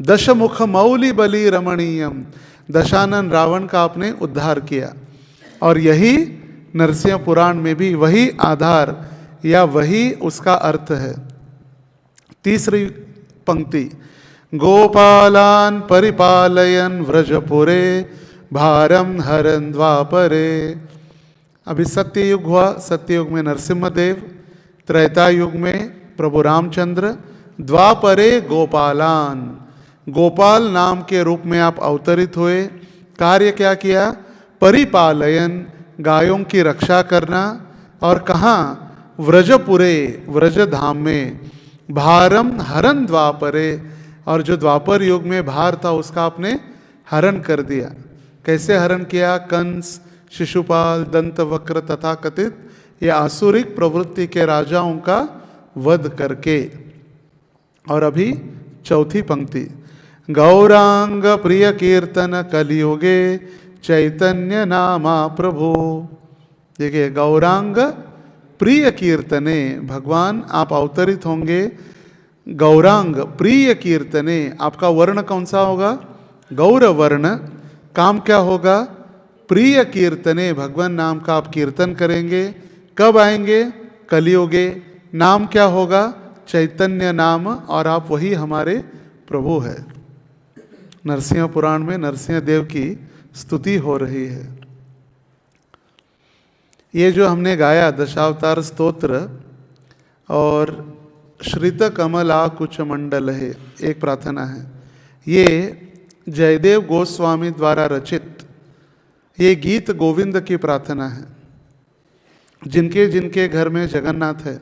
दशमुख मौलि बलि रमणीयम, दशानन रावण का आपने उद्धार किया। और यही नरसिंह पुराण में भी वही आधार या वही उसका अर्थ है। तीसरी पंक्ति, गोपालान परिपालयन व्रजपुरे भारम हरन द्वापरे। अभी सत्ययुग हुआ, सत्ययुग में नरसिम्हदेव, त्रेता युग में प्रभु रामचंद्र, द्वापरे गोपालान, गोपाल नाम के रूप में आप अवतरित हुए। कार्य क्या किया? परिपालयन, गायों की रक्षा करना। और कहाँ? व्रजपुरे, व्रज धाम में। भारम हरन द्वापरे, और जो द्वापर युग में भार था उसका आपने हरण कर दिया। कैसे हरण किया? कंस, शिशुपाल, दंतवक्र तथा कथित ये आसुरिक प्रवृत्ति के राजाओं का वध करके। और अभी चौथी पंक्ति, गौरांग प्रिय कीर्तन कलियुगे चैतन्य नामा प्रभु। देखिए, गौरांग प्रिय कीर्तने, भगवान आप अवतरित होंगे गौरांग प्रिय कीर्तने। आपका वर्ण कौन सा होगा? गौर वर्ण। काम क्या होगा? प्रिय कीर्तने, भगवान नाम का आप कीर्तन करेंगे। कब आएंगे? कलियुगे। नाम क्या होगा? चैतन्य नाम, और आप वही हमारे प्रभु है। नरसिंह पुराण में नरसिंह देव की स्तुति हो रही है। ये जो हमने गाया दशावतार स्तोत्र और श्रित कमला कुच मंडल है, एक प्रार्थना है। ये जयदेव गोस्वामी द्वारा रचित ये गीत गोविंद की प्रार्थना है। जिनके जिनके घर में जगन्नाथ है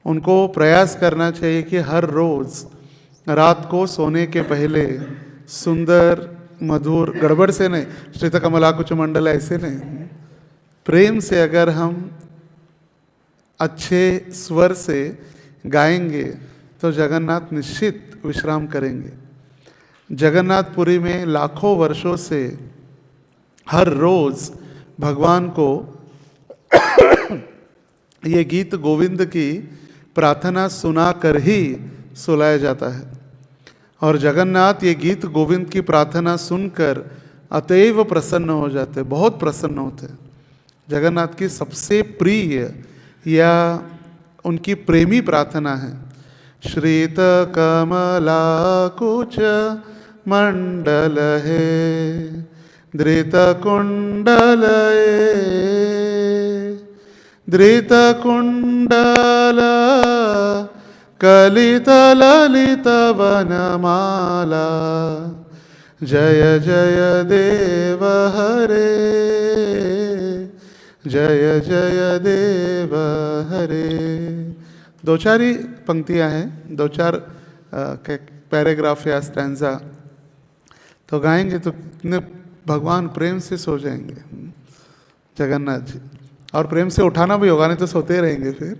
उनको प्रयास करना चाहिए कि हर रोज़ रात को सोने के पहले सुंदर मधुर, गड़बड़ से नहीं, श्रित कमला कुच मंडल ऐसे नहीं, प्रेम से अगर हम अच्छे स्वर से गाएंगे तो जगन्नाथ निश्चित विश्राम करेंगे। जगन्नाथपुरी में लाखों वर्षों से हर रोज़ भगवान को ये गीत गोविंद की प्रार्थना सुना कर ही सुलाया जाता है। और जगन्नाथ ये गीत गोविंद की प्रार्थना सुनकर अतएव प्रसन्न हो जाते, बहुत प्रसन्न होते। जगन्नाथ की सबसे प्रिय या उनकी प्रेमी प्रार्थना है, श्रीत कमला कुच मंडल है धृत कुंडल धृत कुंडल कलित ललित वनमाला जय जय देव हरे जय जय देव हरे। दो चार ही पंक्तियाँ हैं, दो चार पैराग्राफ या स्टैंजा, तो गाएंगे तो कितने भगवान प्रेम से सो जाएंगे जगन्नाथ जी, और प्रेम से उठाना भी होगा, नहीं तो सोते रहेंगे फिर।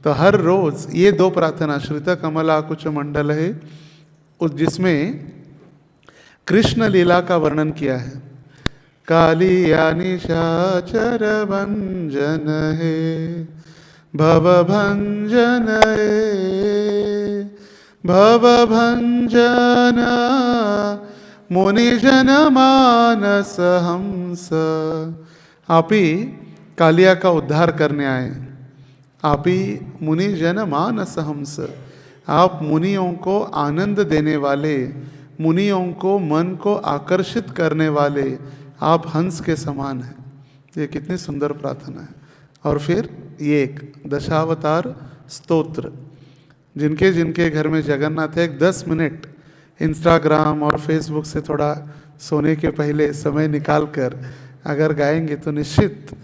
तो हर रोज ये दो प्रार्थना, श्रित कमल आकुच मंडल है, जिसमें कृष्ण लीला का वर्णन किया है। कालिया निशाचर भंजन है, भव भंजन है, भव भंजन मुनिजन मानस हंस। आप ही कालिया का उद्धार करने आए, आप ही मुनिजन मानस हंस, आप मुनियों को आनंद देने वाले, मुनियों को मन को आकर्षित करने वाले आप हंस के समान हैं। ये कितनी सुंदर प्रार्थना है। और फिर ये एक दशावतार स्तोत्र, जिनके जिनके घर में जगन्नाथ है, एक 10 मिनट इंस्टाग्राम और फेसबुक से थोड़ा सोने के पहले समय निकाल कर अगर गाएंगे तो निश्चित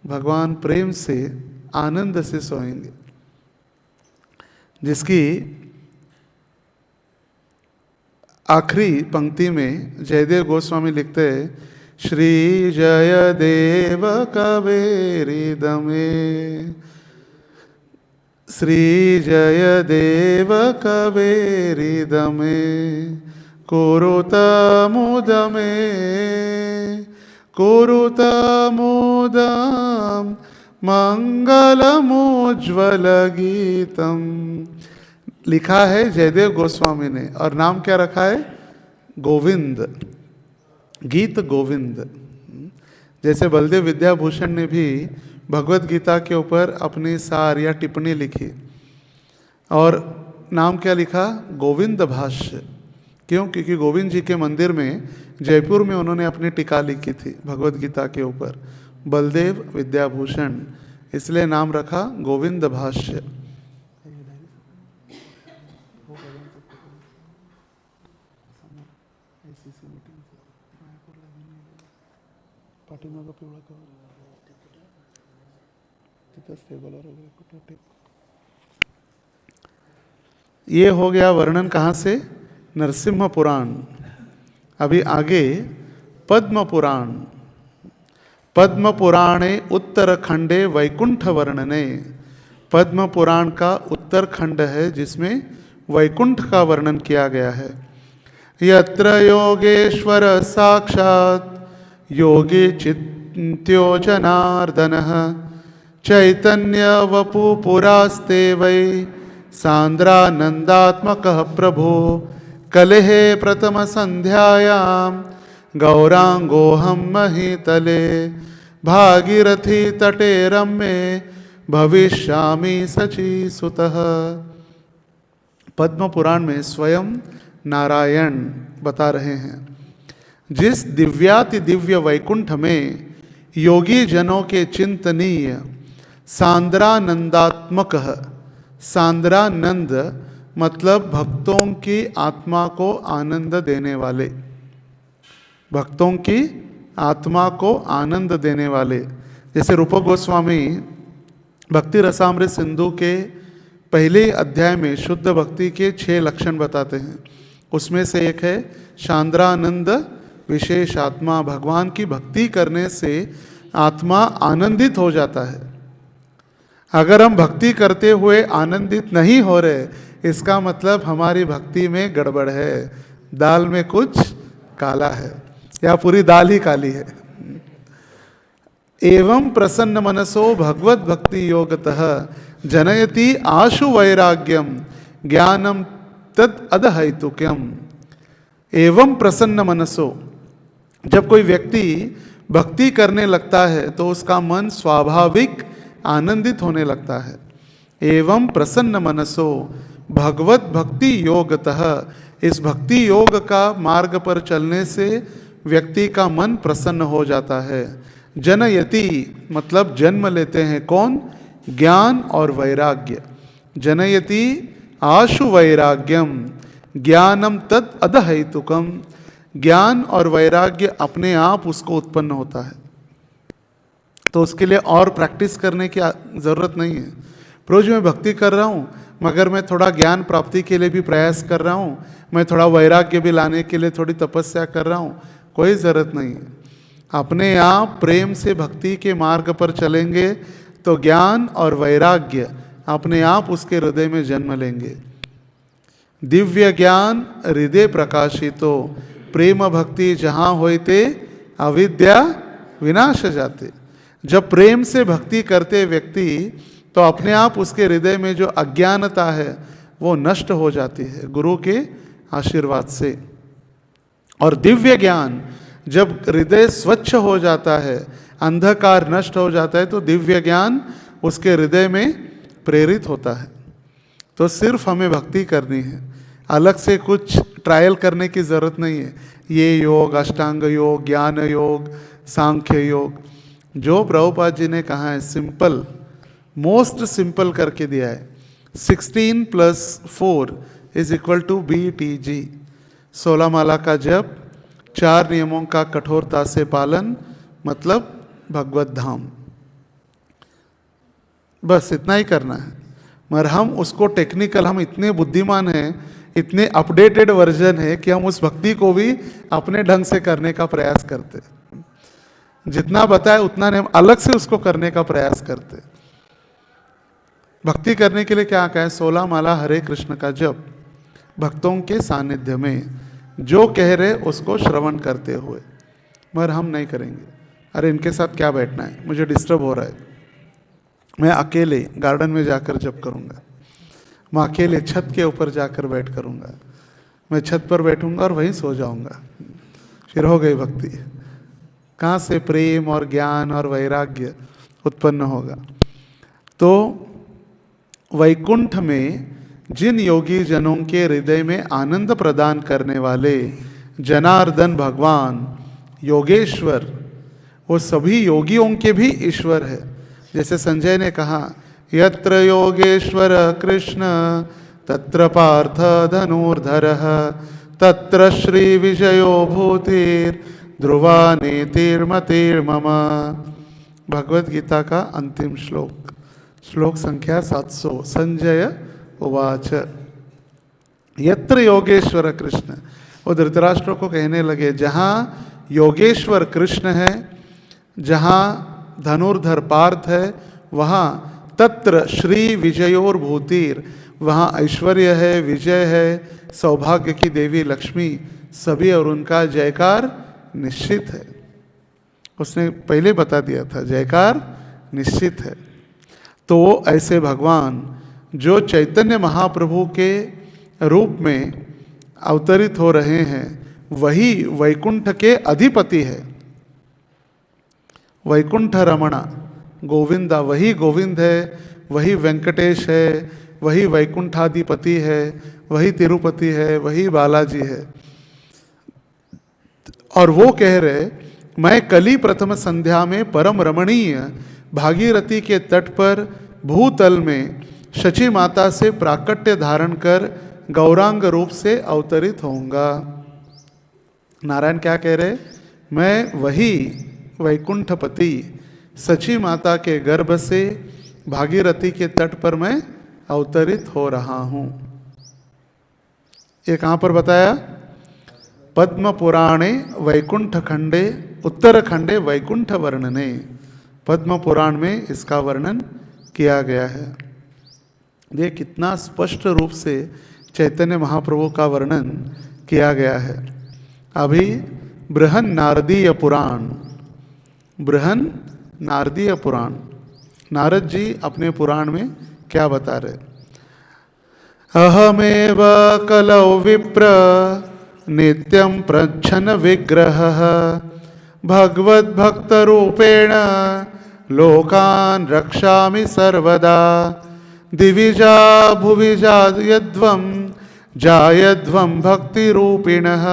भगवान प्रेम से आनंद से सोएंगे। जिसकी आखिरी पंक्ति में जयदेव गोस्वामी लिखते हैं, श्री जय देव कवेरी दमे, श्री जय देव कवेरी दमे, कुरुत मुदमे, कुरुत मुदम मंगलमुज्ज्वल गीतम। लिखा है जयदेव गोस्वामी ने, और नाम क्या रखा है? गोविंद, गीत गोविंद। जैसे बलदेव विद्याभूषण ने भी भगवत गीता के ऊपर अपनी सार या टिप्पणी लिखी, और नाम क्या लिखा? गोविंद भाष्य। क्यों? क्योंकि गोविंद जी के मंदिर में जयपुर में उन्होंने अपनी टीका लिखी थी भगवत गीता के ऊपर, बलदेव विद्याभूषण, इसलिए नाम रखा गोविंद भाष्य। ये हो गया वर्णन कहाँ से? नरसिंह पुराण। अभी आगे पद्म पुराण। पद्म पुराणे उत्तरखंडे वैकुंठ वर्णने। पद्म पुराण का उत्तरखंड है जिसमें वैकुंठ का वर्णन किया गया है। यत्र योगेश्वर साक्षात् योगी चित्यो जनार्दनः, चैतन्य वपु पुरास्ते वै सांद्रानंदात्मकः प्रभो, कलेहे प्रथम संध्यायां गौरांगोऽहं महीतले, भागीरथी तटे रम्ये भविष्यामि शचीसुतः। पद्म पुराण में स्वयं नारायण बता रहे हैं, जिस दिव्याति दिव्य वैकुंठ में योगी जनों के चिंतनीय सांद्रानंदात्मक, सांद्रानंद मतलब भक्तों की आत्मा को आनंद देने वाले, भक्तों की आत्मा को आनंद देने वाले। जैसे रूप गोस्वामी भक्ति रसामृत सिंधु के पहले अध्याय में शुद्ध भक्ति के 6 लक्षण बताते हैं, उसमें से एक है सांद्रानंद विशेष आत्मा। भगवान की भक्ति करने से आत्मा आनंदित हो जाता है। अगर हम भक्ति करते हुए आनंदित नहीं हो रहे, इसका मतलब हमारी भक्ति में गड़बड़ है, दाल में कुछ काला है या पूरी दाल ही काली है। एवं प्रसन्न मनसो भगवत भक्ति योगतः जनयति आशु वैराग्यम ज्ञानम तद अदहैतुक्यम। एवं प्रसन्न मनसो, जब कोई व्यक्ति भक्ति करने लगता है तो उसका मन स्वाभाविक आनंदित होने लगता है। एवं प्रसन्न मनसो भगवत भक्ति योगतः, इस भक्ति योग का मार्ग पर चलने से व्यक्ति का मन प्रसन्न हो जाता है। जनयति मतलब जन्म लेते हैं कौन? ज्ञान और वैराग्य। जनयति आशु वैराग्यम ज्ञानम तत् अदहैतुकम, ज्ञान और वैराग्य अपने आप उसको उत्पन्न होता है। तो उसके लिए और प्रैक्टिस करने की ज़रूरत नहीं है। प्रभु जी मैं भक्ति कर रहा हूँ, मगर मैं थोड़ा ज्ञान प्राप्ति के लिए भी प्रयास कर रहा हूँ, मैं थोड़ा वैराग्य भी लाने के लिए थोड़ी तपस्या कर रहा हूँ, कोई ज़रूरत नहीं है। अपने आप प्रेम से भक्ति के मार्ग पर चलेंगे तो ज्ञान और वैराग्य अपने आप उसके हृदय में जन्म लेंगे। दिव्य ज्ञान हृदय प्रकाशितो, प्रेम भक्ति जहाँ होते अविद्या विनाश जाते। जब प्रेम से भक्ति करते व्यक्ति तो अपने आप उसके हृदय में जो अज्ञानता है वो नष्ट हो जाती है गुरु के आशीर्वाद से। और दिव्य ज्ञान जब हृदय स्वच्छ हो जाता है, अंधकार नष्ट हो जाता है, तो दिव्य ज्ञान उसके हृदय में प्रेरित होता है। तो सिर्फ हमें भक्ति करनी है, अलग से कुछ ट्रायल करने की ज़रूरत नहीं है। ये योग, अष्टांग योग, ज्ञान योग, सांख्य योग, जो प्रभुपाद जी ने कहा है सिंपल, मोस्ट सिंपल करके दिया है। 16 + 4 = BTG। 16 माला का जप, 4 नियमों का कठोरता से पालन, मतलब भगवत धाम। बस इतना ही करना है। मगर हम उसको टेक्निकल, हम इतने बुद्धिमान हैं, इतने अपडेटेड वर्जन है कि हम उस भक्ति को भी अपने ढंग से करने का प्रयास करते। जितना बताए उतना नहीं, हम अलग से उसको करने का प्रयास करते। भक्ति करने के लिए क्या कहा है? 16 माला हरे कृष्ण का जप, भक्तों के सानिध्य में, जो कह रहे उसको श्रवण करते हुए। मगर हम नहीं करेंगे। अरे इनके साथ क्या बैठना है, मुझे डिस्टर्ब हो रहा है, मैं अकेले गार्डन में जाकर जप करूँगा, मैं अकेले छत के ऊपर जाकर बैठ करूँगा, मैं छत पर बैठूंगा और वहीं सो जाऊँगा। फिर हो गई भक्ति। कहाँ से प्रेम और ज्ञान और वैराग्य उत्पन्न होगा? तो वैकुंठ में जिन योगी जनों के हृदय में आनंद प्रदान करने वाले जनार्दन भगवान योगेश्वर, वो सभी योगियों के भी ईश्वर है। जैसे संजय ने कहा, यत्र योगेश्वर कृष्ण तत्र पार्थ धनुर्धरः, तत्र श्री विजयो भूतिर् ध्रुवा नीतिर्मतिर्मम। भगवद गीता का अंतिम श्लोक, श्लोक संख्या 700। संजय उवाच यत्र योगेश्वर कृष्ण, वो धृतराष्ट्र को कहने लगे, जहाँ योगेश्वर कृष्ण है, जहाँ धनुर्धर पार्थ है, वहाँ तत्र श्री विजयोर भूतिर, वहाँ ऐश्वर्य है, विजय है, सौभाग्य की देवी लक्ष्मी सभी, और उनका जयकार निश्चित है। उसने पहले बता दिया था, जयकार निश्चित है। तो ऐसे भगवान जो चैतन्य महाप्रभु के रूप में अवतरित हो रहे हैं, वही वैकुंठ के अधिपति है। वैकुंठ रमणा गोविंदा, वही गोविंद है, वही वेंकटेश है, वही वैकुंठाधिपति है, वही तिरुपति है, वही बालाजी है। और वो कह रहे, मैं कली प्रथम संध्या में परम रमणीय भागीरथी के तट पर भूतल में शची माता से प्राकट्य धारण कर गौरांग रूप से अवतरित होऊंगा। नारायण क्या कह रहे? मैं वही वैकुंठपति शची माता के गर्भ से भागीरथी के तट पर मैं अवतरित हो रहा हूँ। ये कहाँ पर बताया? पद्म पुराणे वैकुंठ खंडे उत्तरखंडे वैकुंठ वर्णने। पद्म पुराण में इसका वर्णन किया गया है। ये कितना स्पष्ट रूप से चैतन्य महाप्रभु का वर्णन किया गया है। अभी बृहन नारदीय पुराण, बृहन नारदीय पुराण, नारद जी अपने पुराण में क्या बता रहे? अहमेव कलौ विप्र नित्यं प्रच्छन्न विग्रहः भगवद्भक्त रूपेण लोकान् रक्षामि सर्वदा दिविजा भुविजा यद्वं जायध्वं भक्तिरूपिणः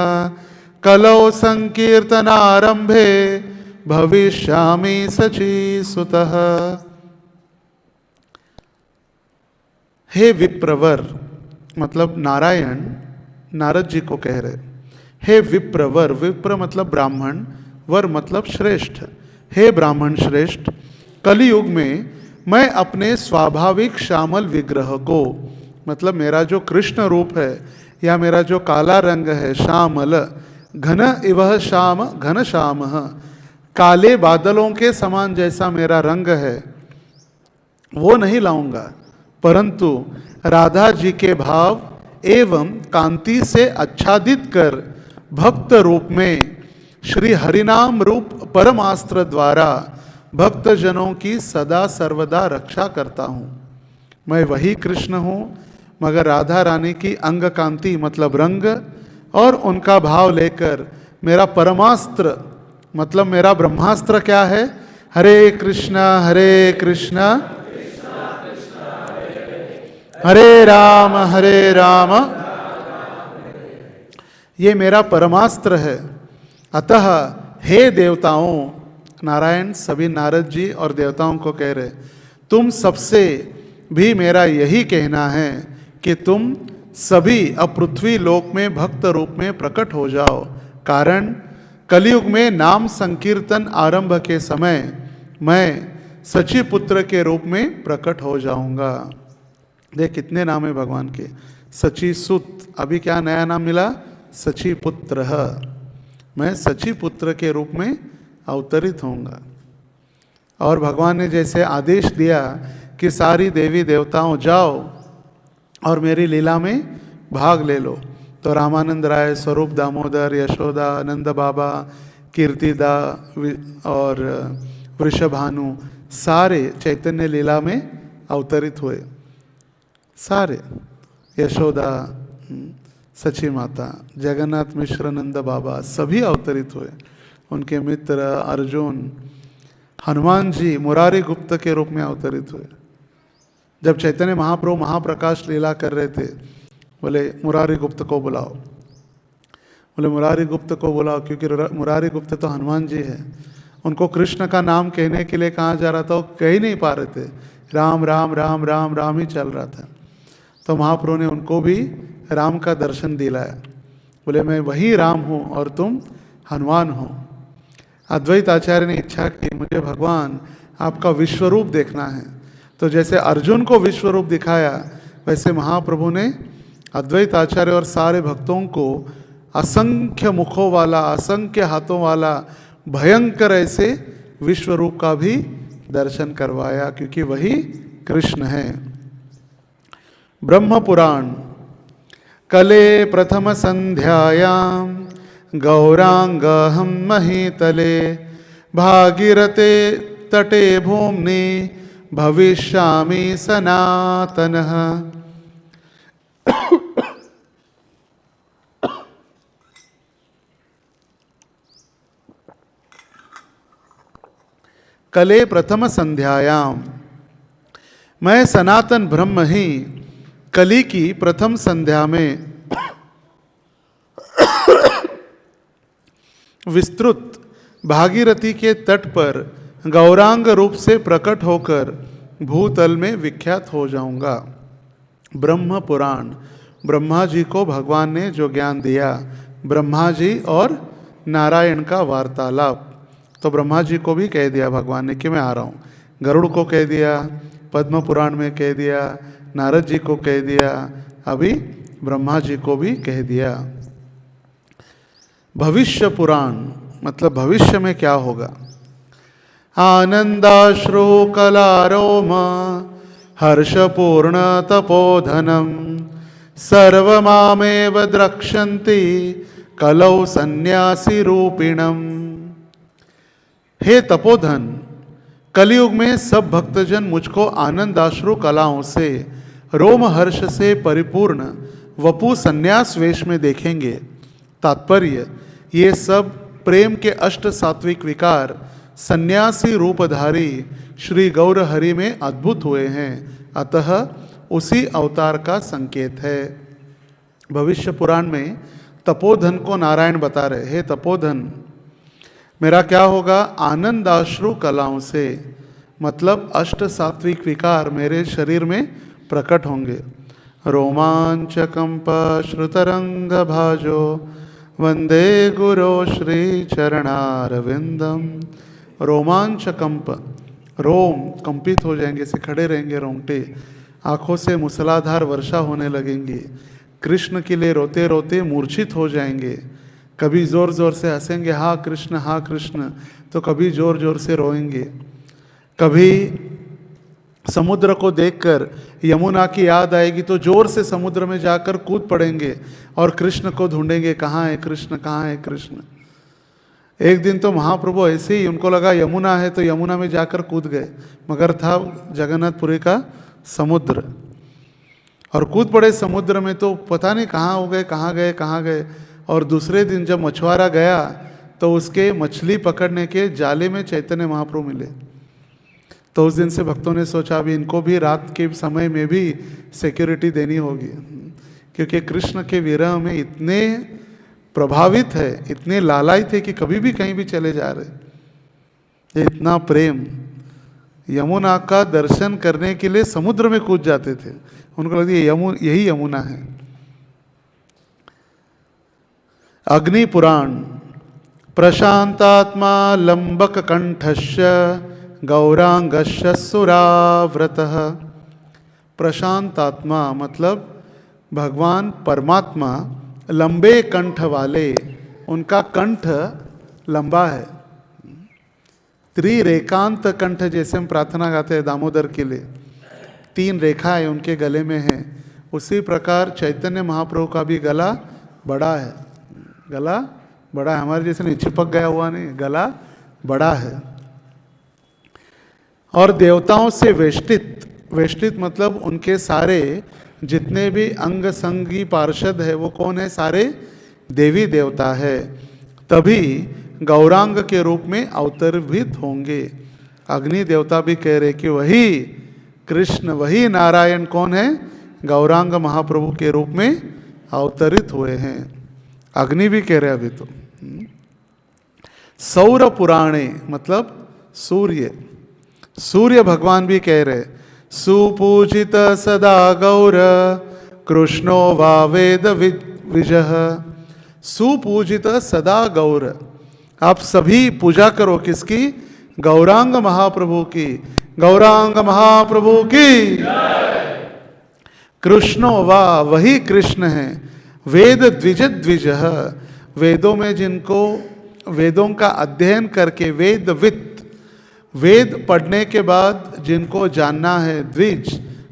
कलौ संकीर्तनारंभे भविष्यामि सचीसुतः। हे विप्रवर, मतलब नारायण नारद जी को कह रहे, हे विप्रवर, विप्र मतलब ब्राह्मण, वर मतलब श्रेष्ठ। हे ब्राह्मण श्रेष्ठ, कलयुग में मैं अपने स्वाभाविक श्यामल विग्रह को, मतलब मेरा जो कृष्ण रूप है या मेरा जो काला रंग है श्यामल, घन इवह श्याम घन श्याम, काले बादलों के समान जैसा मेरा रंग है वो नहीं लाऊंगा, परंतु राधा जी के भाव एवं कांति से आच्छादित कर भक्त रूप में श्री हरिनाम रूप परमास्त्र द्वारा भक्त जनों की सदा सर्वदा रक्षा करता हूँ। मैं वही कृष्ण हूँ, मगर राधा रानी की अंग कांति मतलब रंग और उनका भाव लेकर मेरा परमास्त्र मतलब मेरा ब्रह्मास्त्र क्या है, हरे कृष्णा हरे राम ये मेरा परमास्त्र है। अतः हे देवताओं, नारायण सभी नारद जी और देवताओं को कह रहे, तुम सबसे भी मेरा यही कहना है कि तुम सभी अब पृथ्वी लोक में भक्त रूप में प्रकट हो जाओ। कारण कलयुग में नाम संकीर्तन आरंभ के समय मैं सची पुत्र के रूप में प्रकट हो जाऊंगा। देख कितने नाम है भगवान के, सची सुत, अभी क्या नया नाम मिला, सची पुत्र। मैं सची पुत्र के रूप में अवतरित होऊंगा। और भगवान ने जैसे आदेश दिया कि सारी देवी देवताओं जाओ और मेरी लीला में भाग ले लो, तो रामानंद राय, स्वरूप दामोदर, यशोदा, नंद बाबा, कीर्तिदा और वृषभानु सारे चैतन्य लीला में अवतरित हुए। सारे यशोदा, सची माता, जगन्नाथ मिश्र, नंद बाबा सभी अवतरित हुए। उनके मित्र अर्जुन, हनुमान जी मुरारी गुप्त के रूप में अवतरित हुए। जब चैतन्य महाप्रभु महाप्रकाश लीला कर रहे थे, बोले मुरारी गुप्त को बुलाओ, बोले मुरारी गुप्त को बुलाओ, क्योंकि मुरारी गुप्त तो हनुमान जी है। उनको कृष्ण का नाम कहने के लिए कहाँ जा रहा था, वो कह ही नहीं पा रहे थे, राम राम राम राम राम ही चल रहा था। तो महाप्रभु ने उनको भी राम का दर्शन दिलाया, बोले मैं वही राम हूँ और तुम हनुमान हो। अद्वैत आचार्य ने इच्छा की, मुझे भगवान आपका विश्वरूप देखना है। तो जैसे अर्जुन को विश्वरूप दिखाया, वैसे महाप्रभु ने अद्वैत आचार्य और सारे भक्तों को असंख्य मुखों वाला, असंख्य हाथों वाला भयंकर ऐसे विश्वरूप का भी दर्शन करवाया, क्योंकि वही कृष्ण है। ब्रह्म पुराण कले प्रथम संध्यायां गौरांगहं महीतले भागीरथे तटे भूम्नि भविष्यामि सनातनः। कले प्रथम संध्यायाम, मैं सनातन ब्रह्म ही कली की प्रथम संध्या में विस्तृत भागीरथी के तट पर गौरांग रूप से प्रकट होकर भूतल में विख्यात हो जाऊंगा। ब्रह्म पुराण, ब्रह्मा जी को भगवान ने जो ज्ञान दिया, ब्रह्मा जी और नारायण का वार्तालाप, तो ब्रह्मा जी को भी कह दिया भगवान ने कि मैं आ रहा हूँ। गरुड़ को कह दिया, पद्म पुराण में कह दिया, नारद जी को कह दिया, अभी ब्रह्मा जी को भी कह दिया। भविष्य पुराण मतलब भविष्य में क्या होगा। आनंदाश्रु कलारोम हर्षपूर्ण तपोधनम सर्वमामेव द्रक्ष्यन्ति कलौ सन्यासी रूपिणम। हे तपोधन, कलयुग में सब भक्तजन मुझको आनंदाश्रु कलाओं से, रोम हर्ष से परिपूर्ण वपु संन्यास वेश में देखेंगे। तात्पर्य, ये सब प्रेम के अष्ट सात्विक विकार सन्यासी रूपधारी श्री गौर हरि में अद्भुत हुए हैं, अतः उसी अवतार का संकेत है। भविष्य पुराण में तपोधन को नारायण बता रहे, हे तपोधन मेरा क्या होगा, आनंदाश्रु कलाओं से, मतलब अष्ट सात्विक विकार मेरे शरीर में प्रकट होंगे। रोमांचकंप श्रुतरंग भाजो वंदे गुरो श्री चरणारविंदम। रोमांचकंप रोम कंपित हो जाएंगे, से खड़े रहेंगे रोंगटे, आंखों से मूसलाधार वर्षा होने लगेंगी, कृष्ण के लिए रोते रोते मूर्छित हो जाएंगे, कभी जोर जोर से हंसेंगे हाँ कृष्ण, तो कभी जोर जोर से रोएंगे, कभी समुद्र को देखकर यमुना की याद आएगी तो जोर से समुद्र में जाकर कूद पड़ेंगे और कृष्ण को ढूंढेंगे, कहाँ है कृष्ण, कहाँ है कृष्ण। एक दिन तो महाप्रभु ऐसे ही, उनको लगा यमुना है तो यमुना में जाकर कूद गए, मगर था जगन्नाथपुरी का समुद्र, और कूद पड़े समुद्र में तो पता नहीं कहाँ हो गए, कहाँ गए। और दूसरे दिन जब मछुआरा गया तो उसके मछली पकड़ने के जाले में चैतन्य महाप्रभु मिले। तो उस दिन से भक्तों ने सोचा अभी इनको भी रात के समय में भी सिक्योरिटी देनी होगी, क्योंकि कृष्ण के विरह में इतने प्रभावित है, इतने लालायित है कि कभी भी कहीं भी चले जा रहे। इतना प्रेम, यमुना का दर्शन करने के लिए समुद्र में कूद जाते थे, उनको लगती है यही यमुना है। अग्नि पुराण। प्रशांतात्मा लंबक कंठस्य गौरांगस्य सुराव्रतः। प्रशांत आत्मा मतलब भगवान परमात्मा लंबे कंठ वाले, उनका कंठ लंबा है, त्रिरेखांत कंठ, जैसे हम प्रार्थना गाते हैं दामोदर के लिए 3 रेखाएं उनके गले में हैं, उसी प्रकार चैतन्य महाप्रभु का भी गला बड़ा है, गला बड़ा है, हमारे जैसे नहीं चिपक गया हुआ नहीं, गला बड़ा है। और देवताओं से वेष्टित मतलब उनके सारे जितने भी अंग संगी पार्षद है वो कौन है, सारे देवी देवता है, तभी गौरांग के रूप में अवतरित होंगे। अग्नि देवता भी कह रहे कि वही कृष्ण, वही नारायण कौन है, गौरांग महाप्रभु के रूप में अवतरित हुए हैं। अग्नि भी कह रहे अभी तो। सौर पुराणे मतलब सूर्य भगवान भी कह रहे सुपूजित सदा गौर कृष्णो वा वेद विजह। सुपूजित सदा गौर, आप सभी पूजा करो किसकी, गौरांग महाप्रभु की, गौरांग महाप्रभु की। कृष्णो वा वही कृष्ण है, वेद द्विज, वेदों में जिनको वेदों का अध्ययन करके वेद पढ़ने के बाद जिनको जानना है द्विज,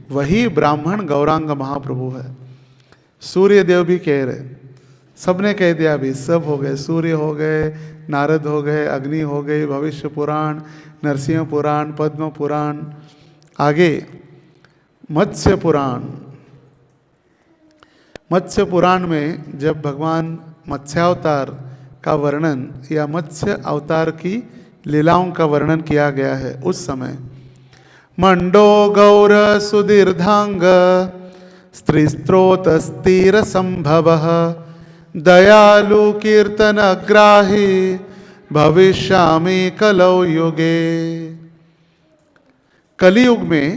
वही ब्राह्मण गौरांग महाप्रभु है। सूर्य देव भी कह रहे, सबने कह दिया अभी, सब हो गए, सूर्य हो गए, नारद हो गए, अग्नि हो गई, भविष्य पुराण, नरसिंह पुराण, पद्म पुराण, आगे मत्स्य पुराण। मत्स्य पुराण में जब भगवान मत्स्यावतार का वर्णन या मत्स्य अवतार की लीलाओं का वर्णन किया गया है, उस समय मंडो गौर सुदीर्घांग स्त्रीस्त्रोत स्थिर संभव दयालु कीर्तन ग्राही भविष्यामि कलौ युगे। कलियुग में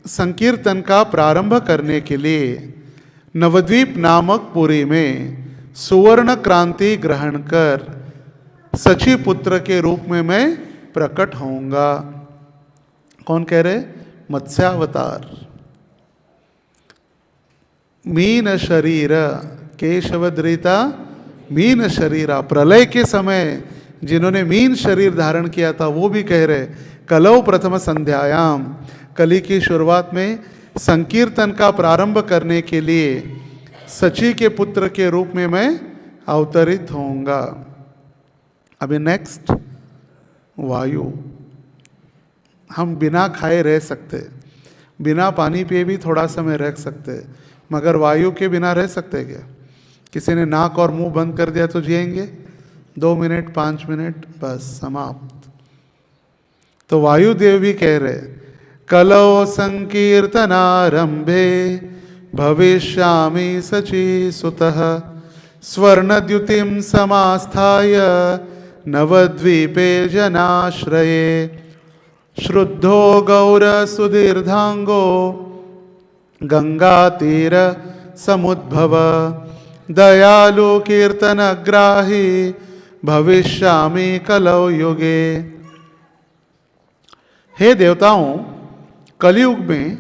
संकीर्तन का प्रारंभ करने के लिए नवद्वीप नामक पुरी में सुवर्ण क्रांति ग्रहण कर सची पुत्र के रूप में मैं प्रकट होऊंगा। कौन कह रहे, मत्स्यावतार। मीन शरीर केशवद्रिता मीन शरीरा, प्रलय के समय जिन्होंने मीन शरीर धारण किया था वो भी कह रहे कलौ प्रथम संध्यायाम, कली की शुरुआत में संकीर्तन का प्रारंभ करने के लिए सची के पुत्र के रूप में मैं अवतरित होऊंगा। अभी नेक्स्ट वायु। हम बिना खाए रह सकते, बिना पानी पिए भी थोड़ा समय रह सकते, मगर वायु के बिना रह सकते क्या? किसी ने नाक और मुंह बंद कर दिया तो जिएंगे 2 मिनट 5 मिनट, बस समाप्त। तो वायुदेव भी कह रहे कलौ संकीर्तनारंभे भविष्यामि सची सुतः स्वर्णद्युतिं समास्थाय नवद्वीपे जनाश्रये श्रुद्धो गौर सुदीर्घांगो गंगातीर समुद्भव दयालु कीर्तनग्राही भविष्यामि कलौ युगे। हे देवताओं, कलयुग में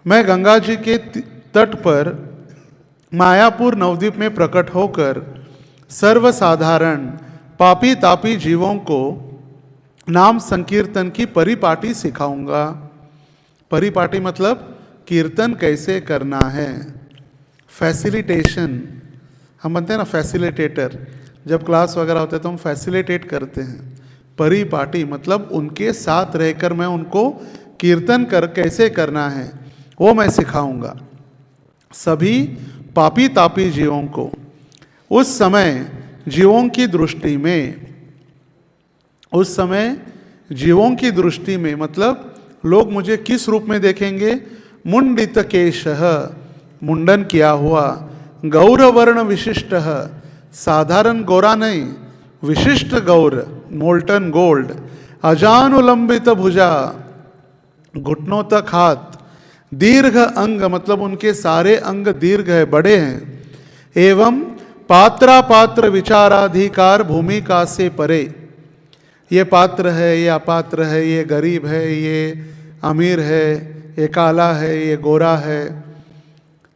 मैं गंगा जी के तट पर मायापुर नवद्वीप में प्रकट होकर सर्वसाधारण पापी तापी जीवों को नाम संकीर्तन की परिपाटी सिखाऊंगा। परिपाटी मतलब कीर्तन कैसे करना है, फैसिलिटेशन। हम बनते हैं ना फैसिलिटेटर, जब क्लास वगैरह होते हैं तो हम फैसिलिटेट करते हैं। परिपाटी मतलब उनके साथ रहकर मैं उनको कीर्तन कैसे करना है वो मैं सिखाऊंगा सभी पापी तापी जीवों को। उस समय जीवों की दृष्टि में मतलब लोग मुझे किस रूप में देखेंगे? मुंडित केशः, मुंडन किया हुआ, गौरवर्ण विशिष्ट, साधारण गोरा नहीं, विशिष्ट गौर, मोल्टन गोल्ड, अजानुलंबित भुजा, घुटनों तक हाथ, दीर्घ अंग मतलब उनके सारे अंग दीर्घ है, बड़े हैं, एवं पात्रापात्र विचाराधिकार भूमिका से परे। ये पात्र है, ये अपात्र है, ये गरीब है, ये अमीर है, ये काला है, ये गोरा है,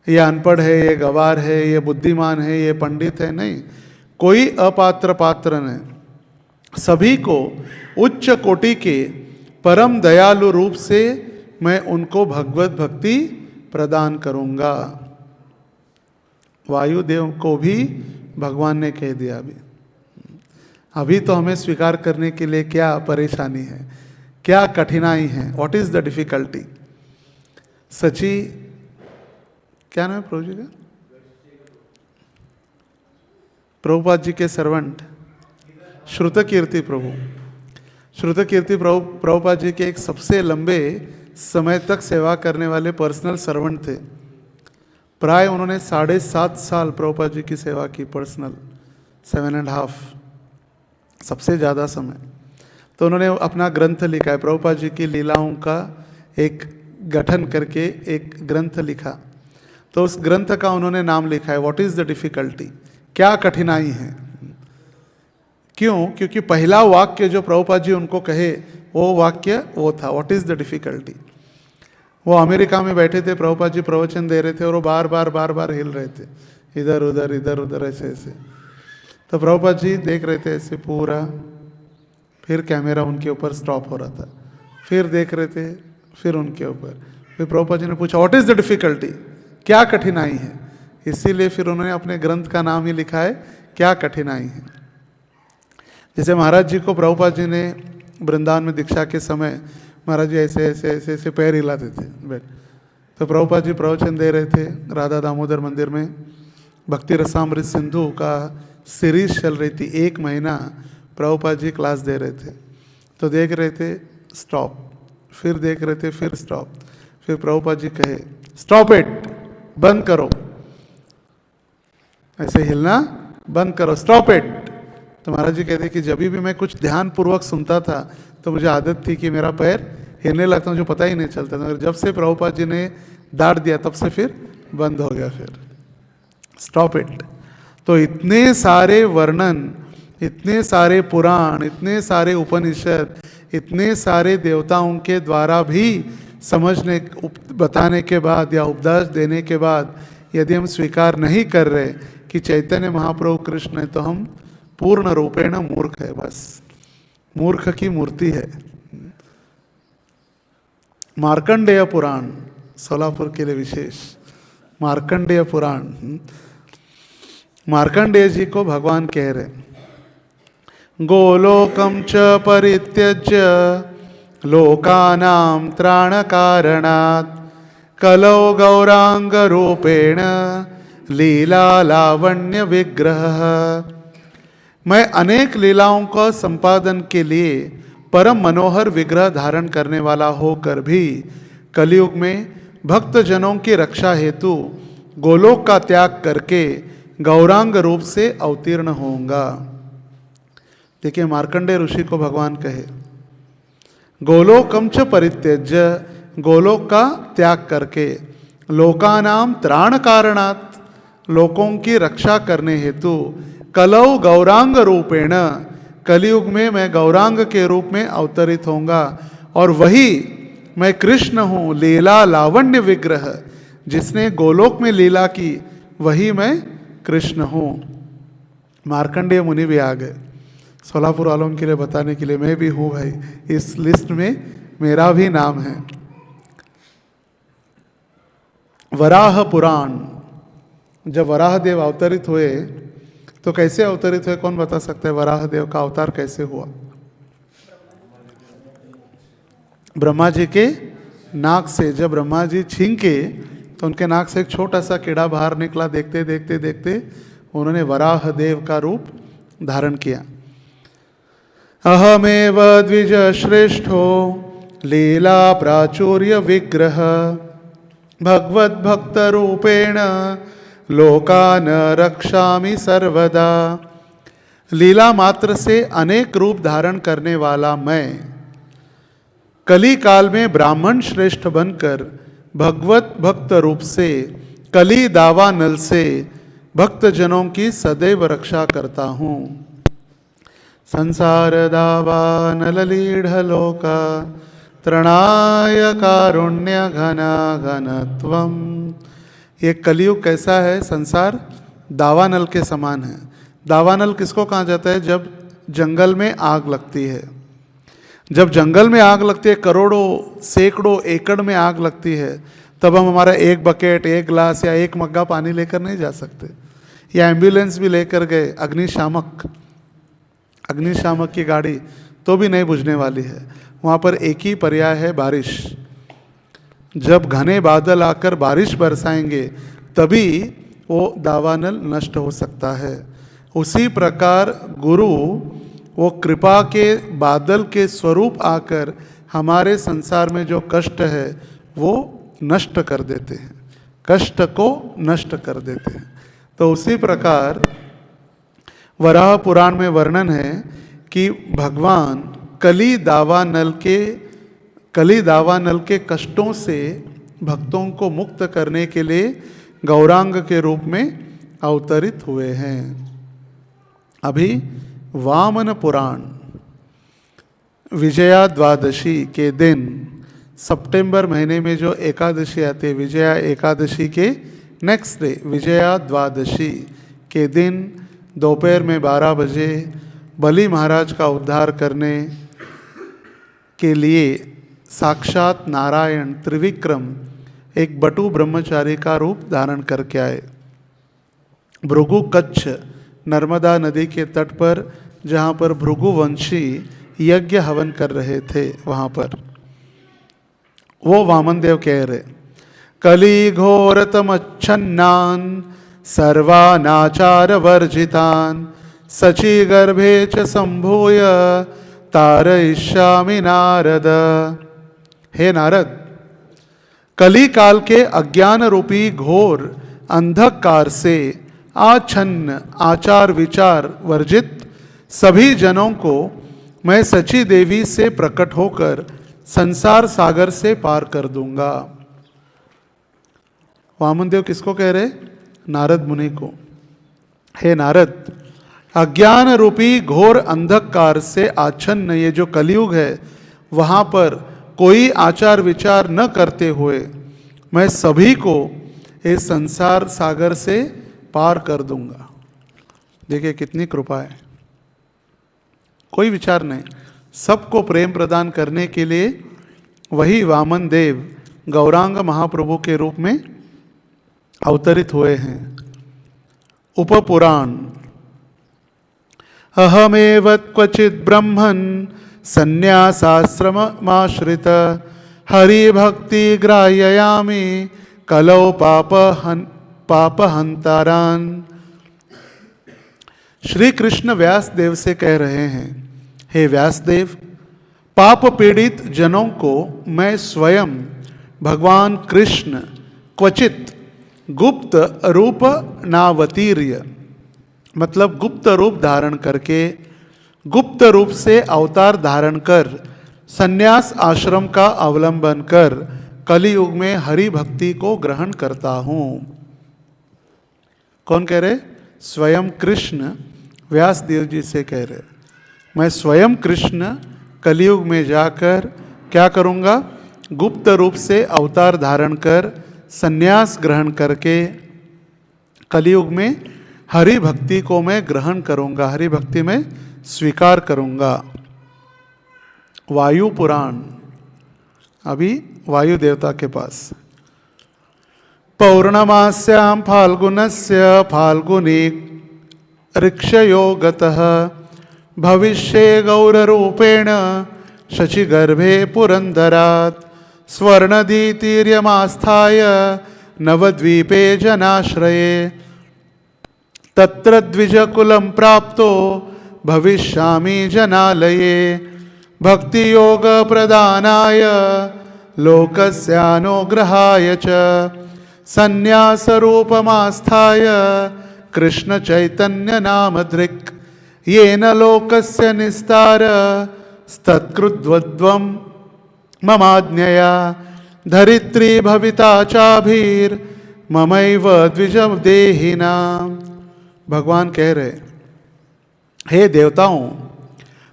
ये अनपढ़ है, ये गवार है, ये बुद्धिमान है, ये पंडित है, नहीं, कोई अपात्र पात्र नहीं। सभी को उच्च कोटि के परम दयालु रूप से मैं उनको भगवत भक्ति प्रदान करूंगा। वायुदेव को भी भगवान ने कह दिया अभी तो हमें स्वीकार करने के लिए क्या परेशानी है, क्या कठिनाई है, व्हाट इज द डिफिकल्टी। सची, क्या नाम है प्रभु जी का? प्रभुपाद जी के सर्वेंट श्रुत कीर्ति प्रभु। श्रुत कीर्ति प्रभुपाद जी के एक सबसे लंबे समय तक सेवा करने वाले पर्सनल सर्वेंट थे। प्राय उन्होंने 7.5 साल प्रभुपाद जी की सेवा की, पर्सनल 7.5, सबसे ज़्यादा समय। तो उन्होंने अपना ग्रंथ लिखा है, प्रभुपाद जी की लीलाओं का एक गठन करके एक ग्रंथ लिखा। तो उस ग्रंथ का उन्होंने नाम लिखा है व्हाट इज़ द डिफ़िकल्टी, क्या कठिनाई है। क्यों? क्योंकि पहला वाक्य जो प्रभुपाद जी उनको कहे वो वाक्य वो था व्हाट इज़ द डिफ़िकल्टी। वो अमेरिका में बैठे थे, प्रभुपाद जी प्रवचन दे रहे थे और वो बार बार हिल रहे थे, इधर उधर ऐसे। तो प्रभुपाद जी देख रहे थे ऐसे पूरा, फिर कैमरा उनके ऊपर स्टॉप हो रहा था, फिर देख रहे थे, फिर उनके ऊपर, फिर प्रभुपाद जी ने पूछा व्हाट इज़ द डिफ़िकल्टी, क्या कठिनाई है। इसीलिए फिर उन्होंने अपने ग्रंथ का नाम ही लिखा है क्या कठिनाई है। जैसे महाराज जी को प्रभुपाद जी ने वृंदावन में दीक्षा के समय महाराज जी ऐसे पैर हिलाते थे बैठ। तो प्रभुपाद जी प्रवचन दे रहे थे राधा दामोदर मंदिर में, भक्ति रसामृत सिंधु का सीरीज चल रही थी, 1 महीना प्रभुपाद जी क्लास दे रहे थे। तो देख रहे थे स्टॉप, फिर देख रहे थे फिर स्टॉप, फिर प्रभुपाद जी कहे स्टॉप इट, बंद करो, ऐसे हिलना बंद करो, स्टॉप इट। तो महाराज जी कहते कि जब भी मैं कुछ ध्यान पूर्वक सुनता था तो मुझे आदत थी कि मेरा पैर हिलने लगता, मुझे पता ही नहीं चलता था। जब से प्रभुपाद जी ने डांट दिया तब से फिर बंद हो गया, फिर स्टॉप इट। तो इतने सारे वर्णन, इतने सारे पुराण, इतने सारे उपनिषद, इतने सारे देवताओं के द्वारा भी समझने बताने के बाद या उपदेश देने के बाद यदि हम स्वीकार नहीं कर रहे कि चैतन्य महाप्रभु कृष्ण है, तो हम पूर्ण रूपेण मूर्ख है, बस मूर्ख की मूर्ति है। मार्कंडेय पुराण, सोलापुर के लिए विशेष मार्कंडेय पुराण, मार्कंडेय जी को भगवान कह रहे गोलोकम च परित्यज्य लोकानां त्राणकारणात् कलौ गौरांग रूपेण लीला लावण्य विग्रह। मैं अनेक लीलाओं का संपादन के लिए परम मनोहर विग्रह धारण करने वाला होकर भी कलयुग में भक्त जनों की रक्षा हेतु गोलोक का त्याग करके गौरांग रूप से अवतीर्ण होऊंगा। देखिए मार्कंडेय ऋषि को भगवान कहे गोलोकम च परित्यज्य, गोलोक का त्याग करके, लोकानाम त्राण कारणात्, लोकों की रक्षा करने हेतु, कलौ गौरांग रूपेण, कलयुग में मैं गौरांग के रूप में अवतरित होऊंगा और वही मैं कृष्ण हूँ, लीला लावण्य विग्रह, जिसने गोलोक में लीला की वही मैं कृष्ण हूँ। मार्कंडेय मुनि भी आ गए सोलापुर वालों के लिए बताने के लिए, मैं भी हूँ भाई, इस लिस्ट में मेरा भी नाम है। वराह पुराण, जब वराह देव अवतरित हुए तो कैसे अवतरित हुए, कौन बता सकता है वराह देव का अवतार कैसे हुआ? ब्रह्मा जी के नाक से, जब ब्रह्मा जी छींके तो उनके नाक से एक छोटा सा कीड़ा बाहर निकला। देखते देखते देखते उन्होंने वराह देव का रूप धारण किया। अहमेव द्विज श्रेष्ठो लीला प्राचुर्य विग्रह भगवत भक्त रूपेण लोकान रक्षामि सर्वदा। लीला मात्र से अनेक रूप धारण करने वाला मैं कली काल में ब्राह्मण श्रेष्ठ बनकर भगवत भक्त रूप से कली दावा नल से भक्त जनों की सदैव रक्षा करता हूँ। संसार दावा नल लीढ़ लोका तृणाय कारुण्य घना घनत्वम। ये कलयुग कैसा है? संसार दावानल के समान है। दावानल किसको कहा जाता है? जब जंगल में आग लगती है, जब जंगल में आग लगती है, करोड़ों सैकड़ों एकड़ में आग लगती है, तब हम हमारा एक बकेट, एक गिलास या एक मग्गा पानी लेकर नहीं जा सकते, या एम्बुलेंस भी लेकर गए, अग्निशामक की गाड़ी तो भी नहीं बुझने वाली है। वहाँ पर एक ही पर्याय है, बारिश। जब घने बादल आकर बारिश बरसाएंगे तभी वो दावानल नष्ट हो सकता है। उसी प्रकार गुरु वो कृपा के बादल के स्वरूप आकर हमारे संसार में जो कष्ट है वो नष्ट कर देते हैं, कष्ट को नष्ट कर देते हैं। तो उसी प्रकार वराह पुराण में वर्णन है कि भगवान कली दावानल के कष्टों से भक्तों को मुक्त करने के लिए गौरांग के रूप में अवतरित हुए हैं। अभी वामन पुराण विजया द्वादशी के दिन, सितंबर महीने में जो एकादशी आती है, विजया एकादशी के नेक्स्ट डे विजया द्वादशी के दिन दोपहर में 12 बजे बलि महाराज का उद्धार करने के लिए साक्षात नारायण त्रिविक्रम एक बटु ब्रह्मचारी का रूप धारण करके आए। भृगु कच्छ नर्मदा नदी के तट पर, जहाँ पर भृगुवंशी यज्ञ हवन कर रहे थे, वहाँ पर वो वामन देव कह रहे, कली घोरतमच्छन्नान सर्वानाचार वर्जितान सची गर्भे च संभूय तारयिष्यामि नारद। हे नारद, कली काल के अज्ञान रूपी घोर अंधकार से आच्छन्न आचार विचार वर्जित सभी जनों को मैं सची देवी से प्रकट होकर संसार सागर से पार कर दूंगा। वामन देव किसको कह रहे? नारद मुनि को। हे नारद, अज्ञान रूपी घोर अंधकार से आच्छन्न ये जो कलयुग है, वहाँ पर कोई आचार विचार न करते हुए मैं सभी को इस संसार सागर से पार कर दूंगा। देखिए कितनी कृपा है, कोई विचार नहीं, सबको प्रेम प्रदान करने के लिए वही वामन देव गौरांग महाप्रभु के रूप में अवतरित हुए हैं। उपपुराण अहमेव क्वचित् ब्रह्मन् संन्यासाश्रममाश्रित हरिभक्ति ग्राह्यामि कलौ पापहंतारान। श्री कृष्ण व्यासदेव से कह रहे हैं, हे व्यासदेव, पाप पीड़ित जनों को मैं स्वयं भगवान कृष्ण क्वचित गुप्त रूप नावतीर्य, मतलब गुप्त रूप धारण करके, गुप्त रूप से अवतार धारण कर संन्यास आश्रम का अवलंबन कर कलियुग में हरि भक्ति को ग्रहण करता हूँ। कौन कह रहे? स्वयं कृष्ण व्यासदेव जी से कह रहे। मैं स्वयं कृष्ण कलयुग में जाकर क्या करूँगा, गुप्त रूप से अवतार धारण कर संन्यास ग्रहण करके कलयुग में हरि भक्ति को मैं ग्रहण करूँगा, हरि भक्ति में स्वीकार करूँगा। वायु पुराण, अभी वायु देवता के पास। पौर्णमास्यां फाल्गुनस्य फाल्गुनी ऋक्षयो गतः भविष्ये गौररूपेण शशिगर्भे पुरन्दरात् स्वर्णदीतिर्यमास्थाय नवद्वीपे जनाश्रये तत्र द्विजकुलं प्राप्तो भविष्यामि जनालये भक्तियोगप्रदानाय लोकस्यानुग्रहाय च संन्यासरूपमास्थाय कृष्णचैतन्यनामधृक् येन लोकस्य निस्तार तत्कृद्वद्वं ममाज्ञया धरित्री भविता चाभिर्ममैव द्विजदेहिनाम्। भगवान कह रहे, हे देवताओं,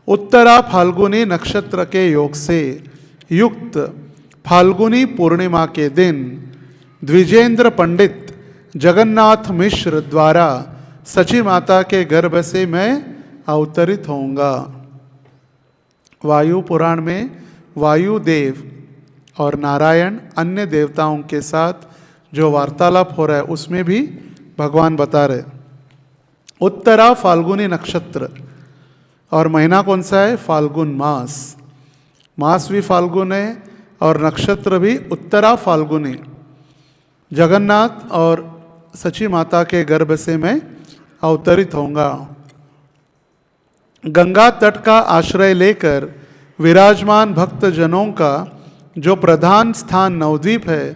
उत्तरा फाल्गुनी नक्षत्र के योग से युक्त फाल्गुनी पूर्णिमा के दिन द्विजेंद्र पंडित जगन्नाथ मिश्र द्वारा सची माता के गर्भ से मैं अवतरित होऊंगा। वायु पुराण में वायुदेव और नारायण अन्य देवताओं के साथ जो वार्तालाप हो रहा है उसमें भी भगवान बता रहे, उत्तरा फाल्गुनी नक्षत्र, और महीना कौन सा है, फाल्गुन मास। मास भी फाल्गुन है और नक्षत्र भी उत्तरा फाल्गुनी। जगन्नाथ और सची माता के गर्भ से मैं अवतरित होऊंगा। गंगा तट का आश्रय लेकर विराजमान भक्त जनों का जो प्रधान स्थान नवद्वीप है,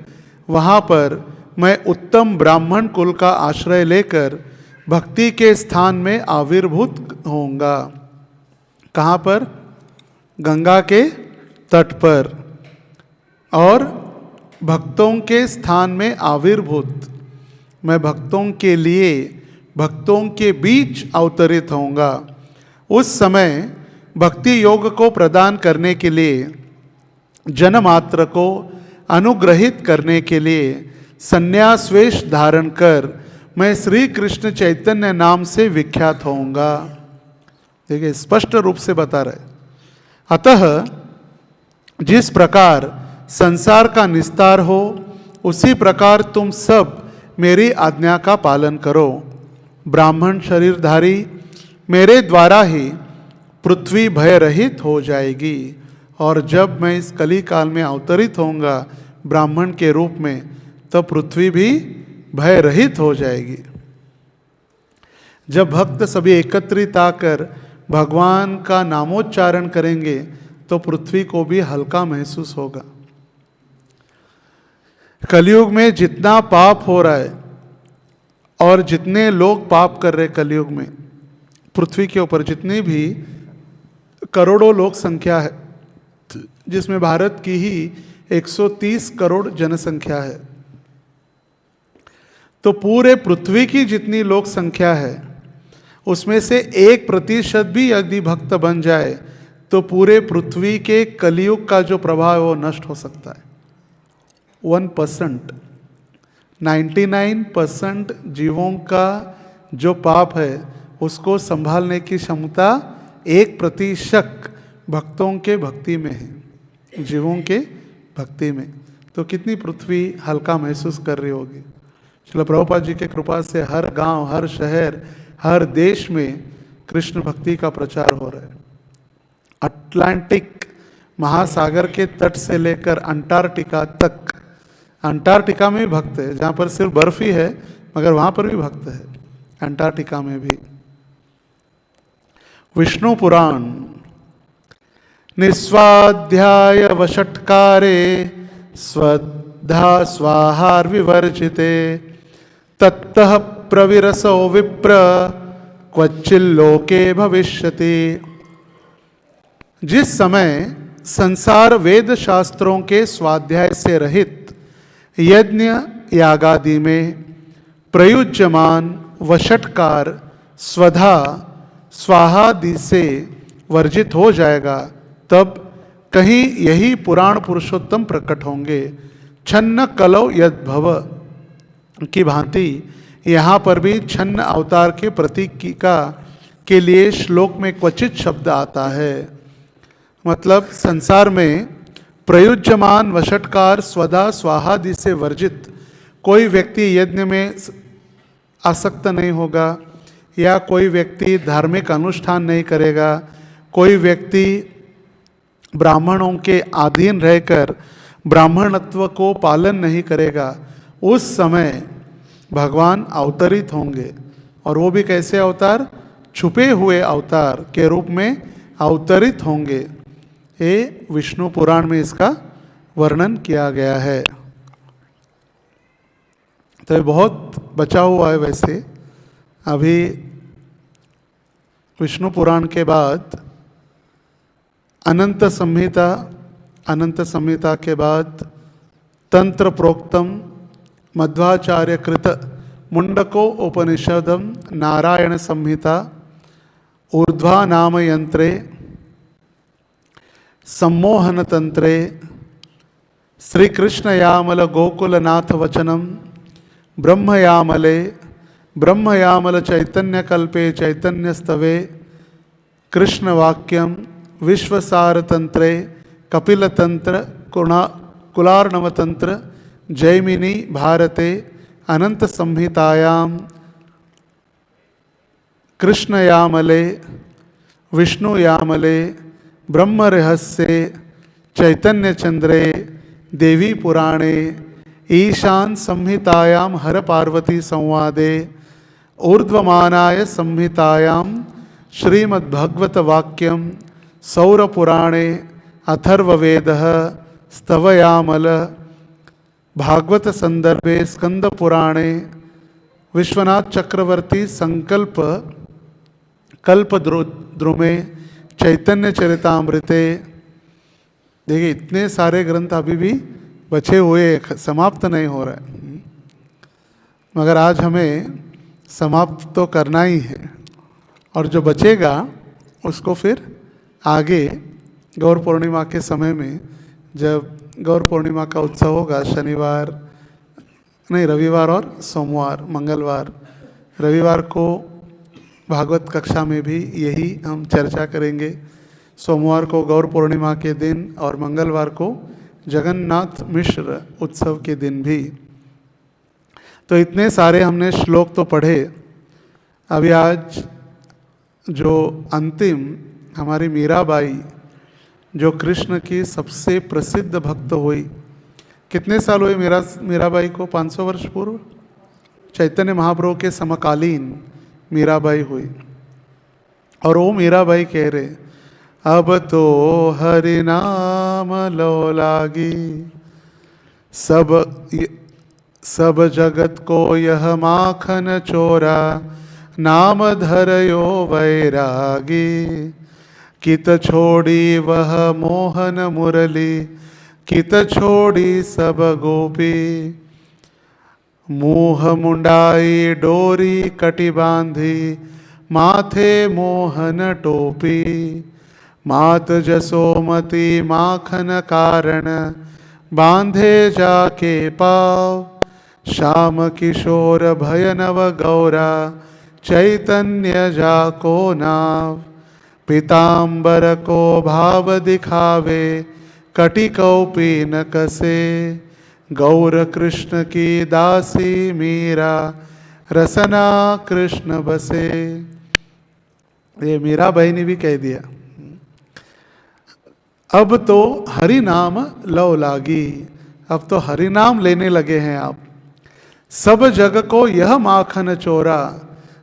वहाँ पर मैं उत्तम ब्राह्मण कुल का आश्रय लेकर भक्ति के स्थान में आविर्भूत होऊंगा। कहाँ पर, गंगा के तट पर, और भक्तों के स्थान में आविर्भूत, मैं भक्तों के लिए भक्तों के बीच अवतरित होऊंगा। उस समय भक्ति योग को प्रदान करने के लिए, जनमात्र को अनुग्रहित करने के लिए संन्यास वेश धारण कर मैं श्री कृष्ण चैतन्य नाम से विख्यात होऊंगा। देखिए स्पष्ट रूप से बता रहे, अतः जिस प्रकार संसार का निस्तार हो उसी प्रकार तुम सब मेरी आज्ञा का पालन करो। ब्राह्मण शरीरधारी मेरे द्वारा ही पृथ्वी भय रहित हो जाएगी, और जब मैं इस कली काल में अवतरित होऊंगा ब्राह्मण के रूप में, तब पृथ्वी भी भय रहित हो जाएगी। जब भक्त सभी एकत्रित आकर भगवान का नामोच्चारण करेंगे तो पृथ्वी को भी हल्का महसूस होगा। कलयुग में जितना पाप हो रहा है और जितने लोग पाप कर रहे कलयुग में, पृथ्वी के ऊपर जितनी भी करोड़ों लोक संख्या है, जिसमें भारत की ही 130 करोड़ जनसंख्या है, तो पूरे पृथ्वी की जितनी लोक संख्या है उसमें से 1% भी यदि भक्त बन जाए तो पूरे पृथ्वी के कलयुग का जो प्रभाव है वो नष्ट हो सकता है। 1%, 99% जीवों का जो पाप है उसको संभालने की क्षमता 1% भक्तों के भक्ति में है, जीवों के भक्ति में। तो कितनी पृथ्वी हल्का महसूस कर रही होगी। श्रील प्रभुपाद जी के कृपा से हर गांव, हर शहर, हर देश में कृष्ण भक्ति का प्रचार हो रहा है। अटलांटिक महासागर के तट से लेकर अंटार्कटिका तक, अंटार्कटिका में भी भक्त है, जहाँ पर सिर्फ बर्फ ही है मगर वहाँ पर भी भक्त है, अंटार्कटिका में भी। विष्णु पुराण, निस्वाध्याय वषट्कारे स्वधा स्वाहार विवर्जिते तत्तः प्रविरसो विप्र क्वचिल्लोके भविष्यति। जिस समय संसार वेद शास्त्रों के स्वाध्याय से रहित यज्ञ यागादि में प्रयुज्यमान वषट्कार स्वधा स्वाहादि से वर्जित हो जाएगा, तब कहीं यही पुराण पुरुषोत्तम प्रकट होंगे। छन्न कलौ यद भव की भांति यहाँ पर भी छन्न अवतार के प्रतीक का के लिए श्लोक में क्वचित शब्द आता है। मतलब संसार में प्रयुज्यमान वषटकार स्वधा स्वाहादि से वर्जित कोई व्यक्ति यज्ञ में आसक्त नहीं होगा, या कोई व्यक्ति धार्मिक अनुष्ठान नहीं करेगा, कोई व्यक्ति ब्राह्मणों के अधीन रहकर ब्राह्मणत्व को पालन नहीं करेगा, उस समय भगवान अवतरित होंगे। और वो भी कैसे अवतार? छुपे हुए अवतार के रूप में अवतरित होंगे। ये विष्णु पुराण में इसका वर्णन किया गया है। तो ये बहुत बचा हुआ है। वैसे अभी विष्णु पुराण के बाद अनंत संहिता के बाद तंत्र प्रोक्तम मध्वाचार्य कृत मुंडको उपनिषदम नारायण संहिता ऊर्ध्वा नाम यंत्रे सम्मोहन तंत्रे श्री कृष्ण यामल गोकुलनाथ वचनम ब्रह्मयामल चैतन्य कल्पे चैतन्य स्तवे कृष्ण वाक्यम विश्वसार तंत्रे कपिल तंत्र कुलार्णव तंत्र जैमिनी भारते अनंत संहितायाम कृष्णयामले विष्णुयामले ब्रह्म रहस्ये चैतन्य चंद्रे देवी पुराणे ईशान संहितायाम हर पार्वती संवादे ऊर्ध्वमानाय संहितायाम श्रीमद्भगवत वाक्यम सौरपुराणे अथर्ववेदः स्तवयामल भागवत संदर्भे स्कंद पुराणे विश्वनाथ चक्रवर्ती संकल्प कल्प द्रुमे चैतन्य चरितामृते। देखिए इतने सारे ग्रंथ अभी भी बचे हुए, समाप्त नहीं हो रहे, मगर आज हमें समाप्त तो करना ही है। और जो बचेगा उसको फिर आगे गौर पूर्णिमा के समय में, जब गौर पूर्णिमा का उत्सव होगा, रविवार और सोमवार, मंगलवार, रविवार को भागवत कक्षा में भी यही हम चर्चा करेंगे। सोमवार को गौर पूर्णिमा के दिन और मंगलवार को जगन्नाथ मिश्र उत्सव के दिन भी। तो इतने सारे हमने श्लोक तो पढ़े। अभी आज जो अंतिम हमारी मीराबाई, जो कृष्ण की सबसे प्रसिद्ध भक्त हुई, कितने साल हुए मीराबाई को? 500 वर्ष पूर्व चैतन्य महाप्रभु के समकालीन मीराबाई हुई। और वो मीराबाई कह रहे, अब तो हरि नाम लो लागी, सब जगत को यह माखन चोरा, नाम धरयो वैरागी। कित छोड़ी वह मोहन मुरली, कित छोड़ी सब गोपी। मुँह मुंडाई डोरी कटी बांधी, माथे मोहन टोपी। मात जसोमती माखन कारण, बांधे जाके पाव। श्याम किशोर भयनव गौरा, चैतन्य जाको नाव। पीताम्बर को भाव दिखावे, कटिकौपी न कसे। गौर कृष्ण की दासी मीरा, रसना कृष्ण बसे। ये मीराबाई ने भी कह दिया। अब तो हरि नाम लो लागी, अब तो हरि नाम लेने लगे हैं आप। सब जग को यह माखन चोरा,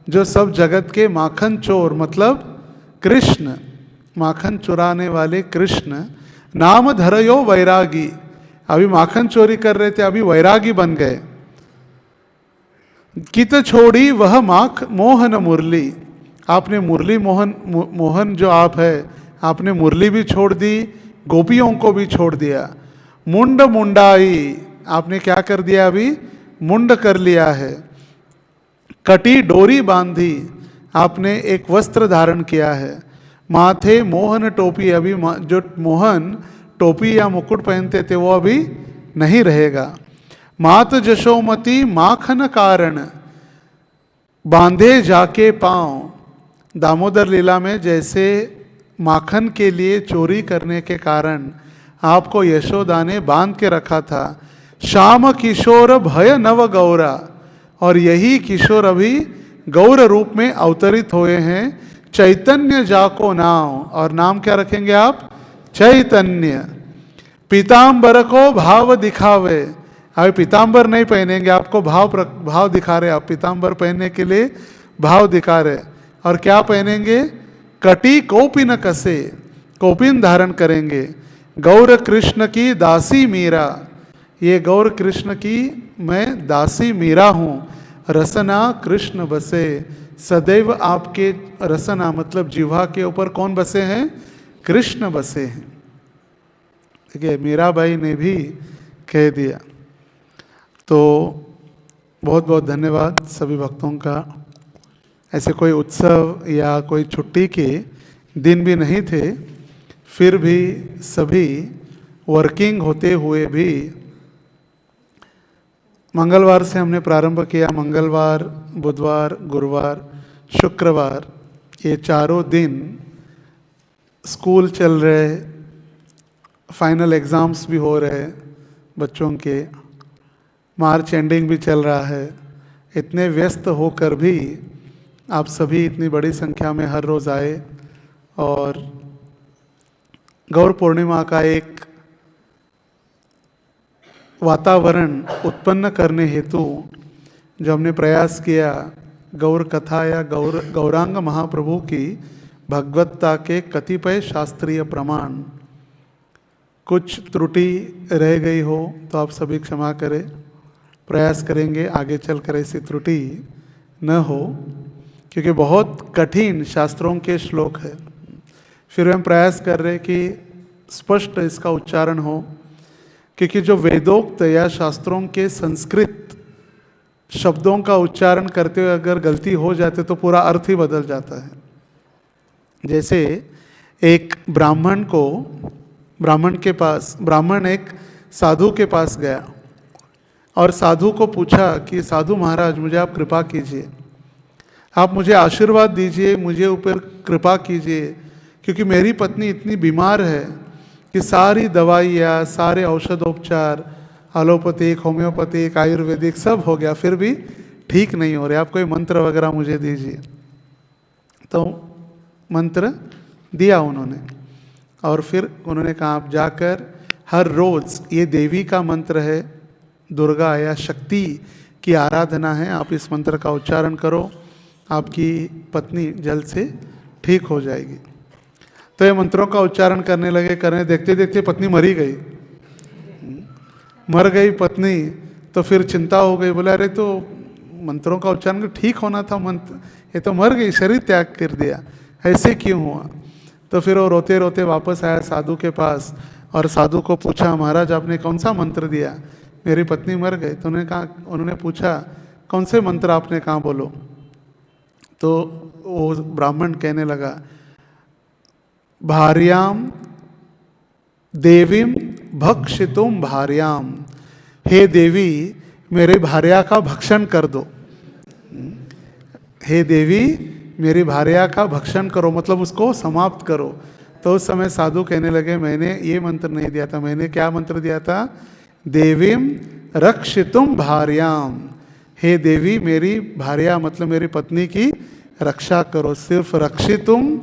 जो सब जगत के माखन चोर मतलब कृष्ण, माखन चुराने वाले कृष्ण। नाम धरयो वैरागी, अभी माखन चोरी कर रहे थे, अभी वैरागी बन गए। कित छोड़ी वह माख मोहन मुरली, आपने मुरली मोहन जो आप है, आपने मुरली भी छोड़ दी, गोपियों को भी छोड़ दिया। मुंड मुंडाई, आपने क्या कर दिया? अभी मुंड कर लिया है। कटी डोरी बांधी, आपने एक वस्त्र धारण किया है। माथे मोहन टोपी, अभी जो मोहन टोपी या मुकुट पहनते थे वो अभी नहीं रहेगा। मात जशोमती माखन कारण, बांधे जाके पांव। दामोदर लीला में जैसे माखन के लिए चोरी करने के कारण आपको यशोदा ने बांध के रखा था, श्याम किशोर भय नव गौरा, और यही किशोर अभी गौर रूप में अवतरित हुए हैं। चैतन्य जाको नाम, और नाम क्या रखेंगे आप? चैतन्य। पीताम्बर को भाव दिखावे, अभी पीताम्बर नहीं पहनेंगे, आपको भाव दिखा रहे, आप पीताम्बर पहनने के लिए भाव दिखा रहे, और क्या पहनेंगे? कटी कौपिन कसे, कौपिन धारण करेंगे। गौर कृष्ण की दासी मीरा, ये गौर कृष्ण की मैं दासी मीरा हूँ। रसना कृष्ण बसे, सदैव आपके रसना मतलब जिह्वा के ऊपर कौन बसे हैं? कृष्ण बसे हैं। देखिए मीराबाई ने भी कह दिया। तो बहुत बहुत धन्यवाद सभी भक्तों का। ऐसे कोई उत्सव या कोई छुट्टी के दिन भी नहीं थे, फिर भी सभी वर्किंग होते हुए भी मंगलवार से हमने प्रारंभ किया। मंगलवार, बुधवार, गुरुवार, शुक्रवार, ये चारों दिन स्कूल चल रहे, फाइनल एग्ज़ाम्स भी हो रहे बच्चों के, मार्च एंडिंग भी चल रहा है। इतने व्यस्त होकर भी आप सभी इतनी बड़ी संख्या में हर रोज़ आए और गौर पूर्णिमा का एक वातावरण उत्पन्न करने हेतु जो हमने प्रयास किया, गौर कथा या गौरांग महाप्रभु की भगवत्ता के कतिपय शास्त्रीय प्रमाण, कुछ त्रुटि रह गई हो तो आप सभी क्षमा करें। प्रयास करेंगे आगे चलकर ऐसी त्रुटि न हो, क्योंकि बहुत कठिन शास्त्रों के श्लोक है। फिर हम प्रयास कर रहे कि स्पष्ट इसका उच्चारण हो, क्योंकि जो वेदोक्त या शास्त्रों के संस्कृत शब्दों का उच्चारण करते हुए अगर गलती हो जाते तो पूरा अर्थ ही बदल जाता है। जैसे एक ब्राह्मण एक साधु के पास गया और साधु को पूछा कि साधु महाराज मुझे आप कृपा कीजिए, आप मुझे आशीर्वाद दीजिए, मुझे ऊपर कृपा कीजिए, क्योंकि मेरी पत्नी इतनी बीमार है कि सारी दवाइयाँ, सारे औषधोपचार, एलोपैथिक, होम्योपैथिक, आयुर्वेदिक सब हो गया, फिर भी ठीक नहीं हो रहे, आप कोई मंत्र वगैरह मुझे दीजिए। तो मंत्र दिया उन्होंने, और फिर उन्होंने कहा आप जाकर हर रोज़, ये देवी का मंत्र है, दुर्गा या शक्ति की आराधना है, आप इस मंत्र का उच्चारण करो, आपकी पत्नी जल्द से ठीक हो जाएगी। तो ये मंत्रों का उच्चारण करने लगे, देखते देखते पत्नी मर गई पत्नी। तो फिर चिंता हो गई, बोला अरे तो मंत्रों का उच्चारण ठीक होना था, मंत्र ये तो मर गई, शरीर त्याग कर दिया, ऐसे क्यों हुआ? तो फिर वो रोते रोते वापस आया साधु के पास और साधु को पूछा महाराज आपने कौन सा मंत्र दिया, मेरी पत्नी मर गई। तो उन्होंने पूछा कौन से मंत्र आपने कहा बोलो। तो वो ब्राह्मण कहने लगा भार्याम देवीम भक्षितुम भार्याम, हे देवी मेरे भार्या का भक्षण कर दो, हे देवी मेरी भार्या का भक्षण करो, मतलब उसको समाप्त करो। तो उस समय साधु कहने लगे मैंने ये मंत्र नहीं दिया था, मैंने क्या मंत्र दिया था? देवीम रक्षितुम भार्याम, हे देवी मेरी भार्या मतलब मेरी पत्नी की रक्षा करो। सिर्फ रक्षितुम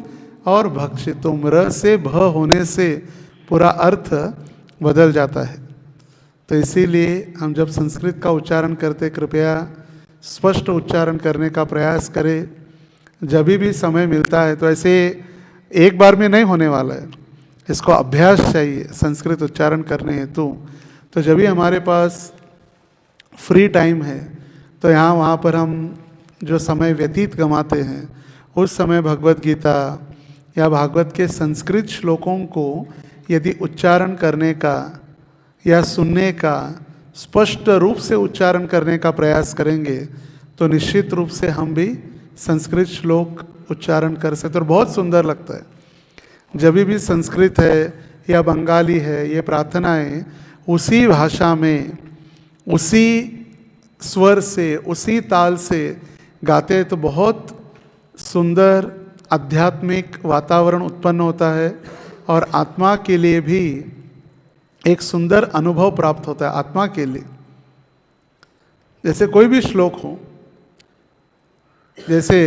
और भक्षितुम, र से भ होने से पूरा अर्थ बदल जाता है। तो इसीलिए हम जब संस्कृत का उच्चारण करते कृपया स्पष्ट उच्चारण करने का प्रयास करें। जब भी समय मिलता है, तो ऐसे एक बार में नहीं होने वाला है, इसको अभ्यास चाहिए संस्कृत उच्चारण करने हेतु। तो जब भी हमारे पास फ्री टाइम है तो यहाँ वहाँ पर हम जो समय व्यतीत गंवाते हैं, उस समय भगवत गीता या भागवत के संस्कृत श्लोकों को यदि उच्चारण करने का या सुनने का, स्पष्ट रूप से उच्चारण करने का प्रयास करेंगे तो निश्चित रूप से हम भी संस्कृत श्लोक उच्चारण कर सकते और बहुत सुंदर लगता है। जब भी संस्कृत है या बंगाली है, ये प्रार्थनाएं उसी भाषा में, उसी स्वर से, उसी ताल से गाते हैं तो बहुत सुंदर आध्यात्मिक वातावरण उत्पन्न होता है और आत्मा के लिए भी एक सुंदर अनुभव प्राप्त होता है। आत्मा के लिए जैसे कोई भी श्लोक हो, जैसे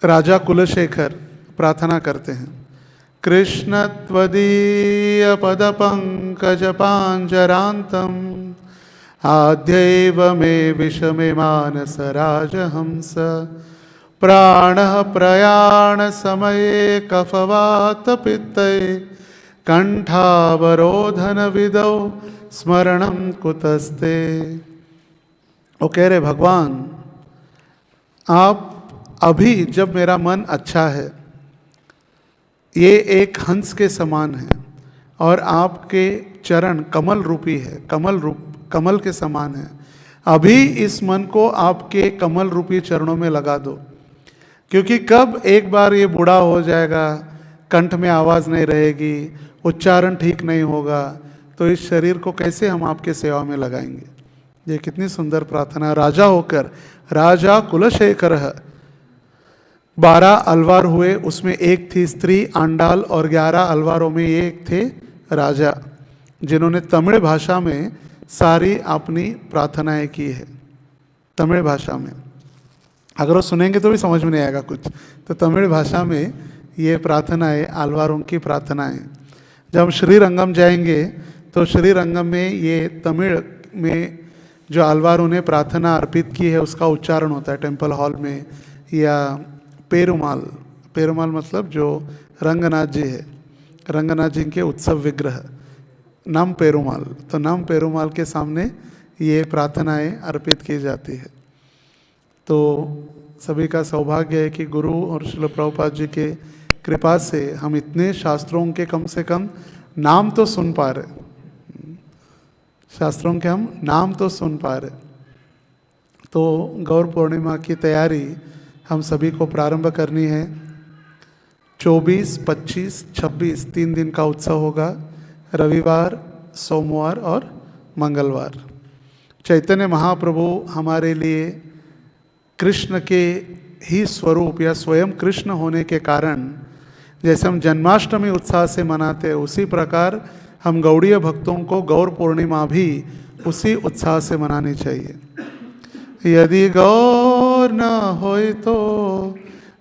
राजा कुलशेखर प्रार्थना करते हैं, कृष्ण त्वदीय पद पंकज पांजरांतम आद्यैव मे विषमे मानस राजहंस प्राण प्रयाण समये कफवात पित्तये कंठावरोधन विदौ स्मरणम कुतस्ते। वो कह रहे भगवान, आप अभी जब मेरा मन अच्छा है, ये एक हंस के समान है और आपके चरण कमल रूपी है, कमल के समान है। अभी इस मन को आपके कमल रूपी चरणों में लगा दो, क्योंकि कब एक बार ये बूढ़ा हो जाएगा, कंठ में आवाज़ नहीं रहेगी, उच्चारण ठीक नहीं होगा, तो इस शरीर को कैसे हम आपके सेवा में लगाएंगे। ये कितनी सुंदर प्रार्थना। राजा होकर, राजा कुलशेखर 12 अलवार हुए, उसमें एक थी स्त्री आंडाल और 11 अलवारों में एक थे राजा, जिन्होंने तमिल भाषा में सारी अपनी प्रार्थनाएं की है। तमिल भाषा में अगर वो सुनेंगे तो भी समझ में नहीं आएगा कुछ, तो तमिल भाषा में ये प्रार्थनाएं अलवारों की प्रार्थनाएं। जब हम श्रीरंगम जाएंगे तो श्रीरंगम में ये तमिल में जो अलवारों ने प्रार्थना अर्पित की है उसका उच्चारण होता है टेम्पल हॉल में। या पेरुमाल मतलब जो रंगनाथ जी है, रंगनाथ जी के उत्सव विग्रह नम पेरुमाल, तो नम पेरुमाल के सामने ये प्रार्थनाएं अर्पित की जाती है। तो सभी का सौभाग्य है कि गुरु और श्रील प्रभुपाद जी के कृपा से हम इतने शास्त्रों के कम से कम नाम तो सुन पा रहे, शास्त्रों के हम नाम तो सुन पा रहे। तो गौर पूर्णिमा की तैयारी हम सभी को प्रारंभ करनी है। 24, 25, 26 3 दिन का उत्सव होगा, रविवार, सोमवार और मंगलवार। चैतन्य महाप्रभु हमारे लिए कृष्ण के ही स्वरूप या स्वयं कृष्ण होने के कारण जैसे हम जन्माष्टमी उत्साह से मनाते हैं, उसी प्रकार हम गौड़ीय भक्तों को गौर पूर्णिमा भी उसी उत्साह से मनानी चाहिए। यदि गौर न होय तो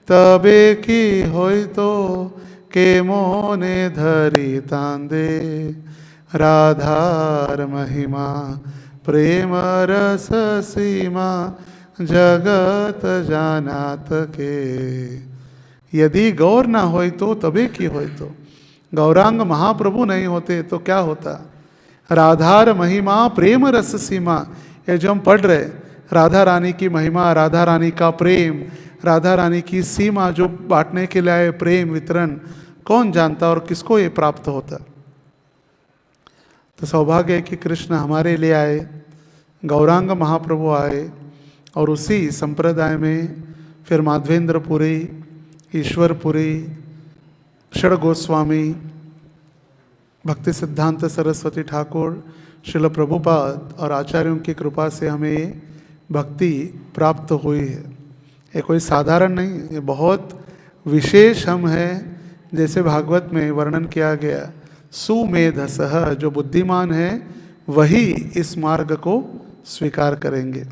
तबे की होय तो के मोने धरी तांदे राधार महिमा प्रेम रस सीमा जगत जानात के। यदि गौर ना होय तो तबे की होय तो, गौरांग महाप्रभु नहीं होते तो क्या होता। राधार महिमा प्रेम रस सीमा, ये जो हम पढ़ रहे, राधा रानी की महिमा, राधा रानी का प्रेम, राधा रानी की सीमा जो बांटने के लिए आए प्रेम वितरण, कौन जानता और किसको ये प्राप्त होता। तो सौभाग्य है कि कृष्ण हमारे लिए आए, गौरांग महाप्रभु आए और उसी संप्रदाय में फिर माधवेंद्रपुरी, ईश्वरपुरी, षड गोस्वामी, भक्ति सिद्धांत सरस्वती ठाकुर, श्रील प्रभुपाद और आचार्यों की कृपा से हमें भक्ति प्राप्त हुई है। ये कोई साधारण नहीं, ये बहुत विशेष हम हैं। जैसे भागवत में वर्णन किया गया, सुमेधसः, जो बुद्धिमान है वही इस मार्ग को स्वीकार करेंगे।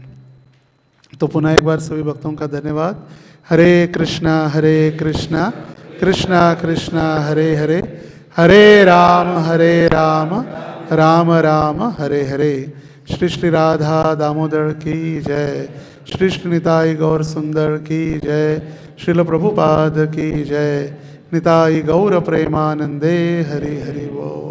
तो पुनः एक बार सभी भक्तों का धन्यवाद। हरे कृष्णा कृष्णा कृष्णा हरे हरे, हरे राम राम राम हरे हरे। श्री श्री राधा दामोदर की जय, श्री श्री निताई गौर सुंदर की जय, श्रील प्रभुपाद की जय। निताई गौर प्रेमानंदे हरि हरि बोल।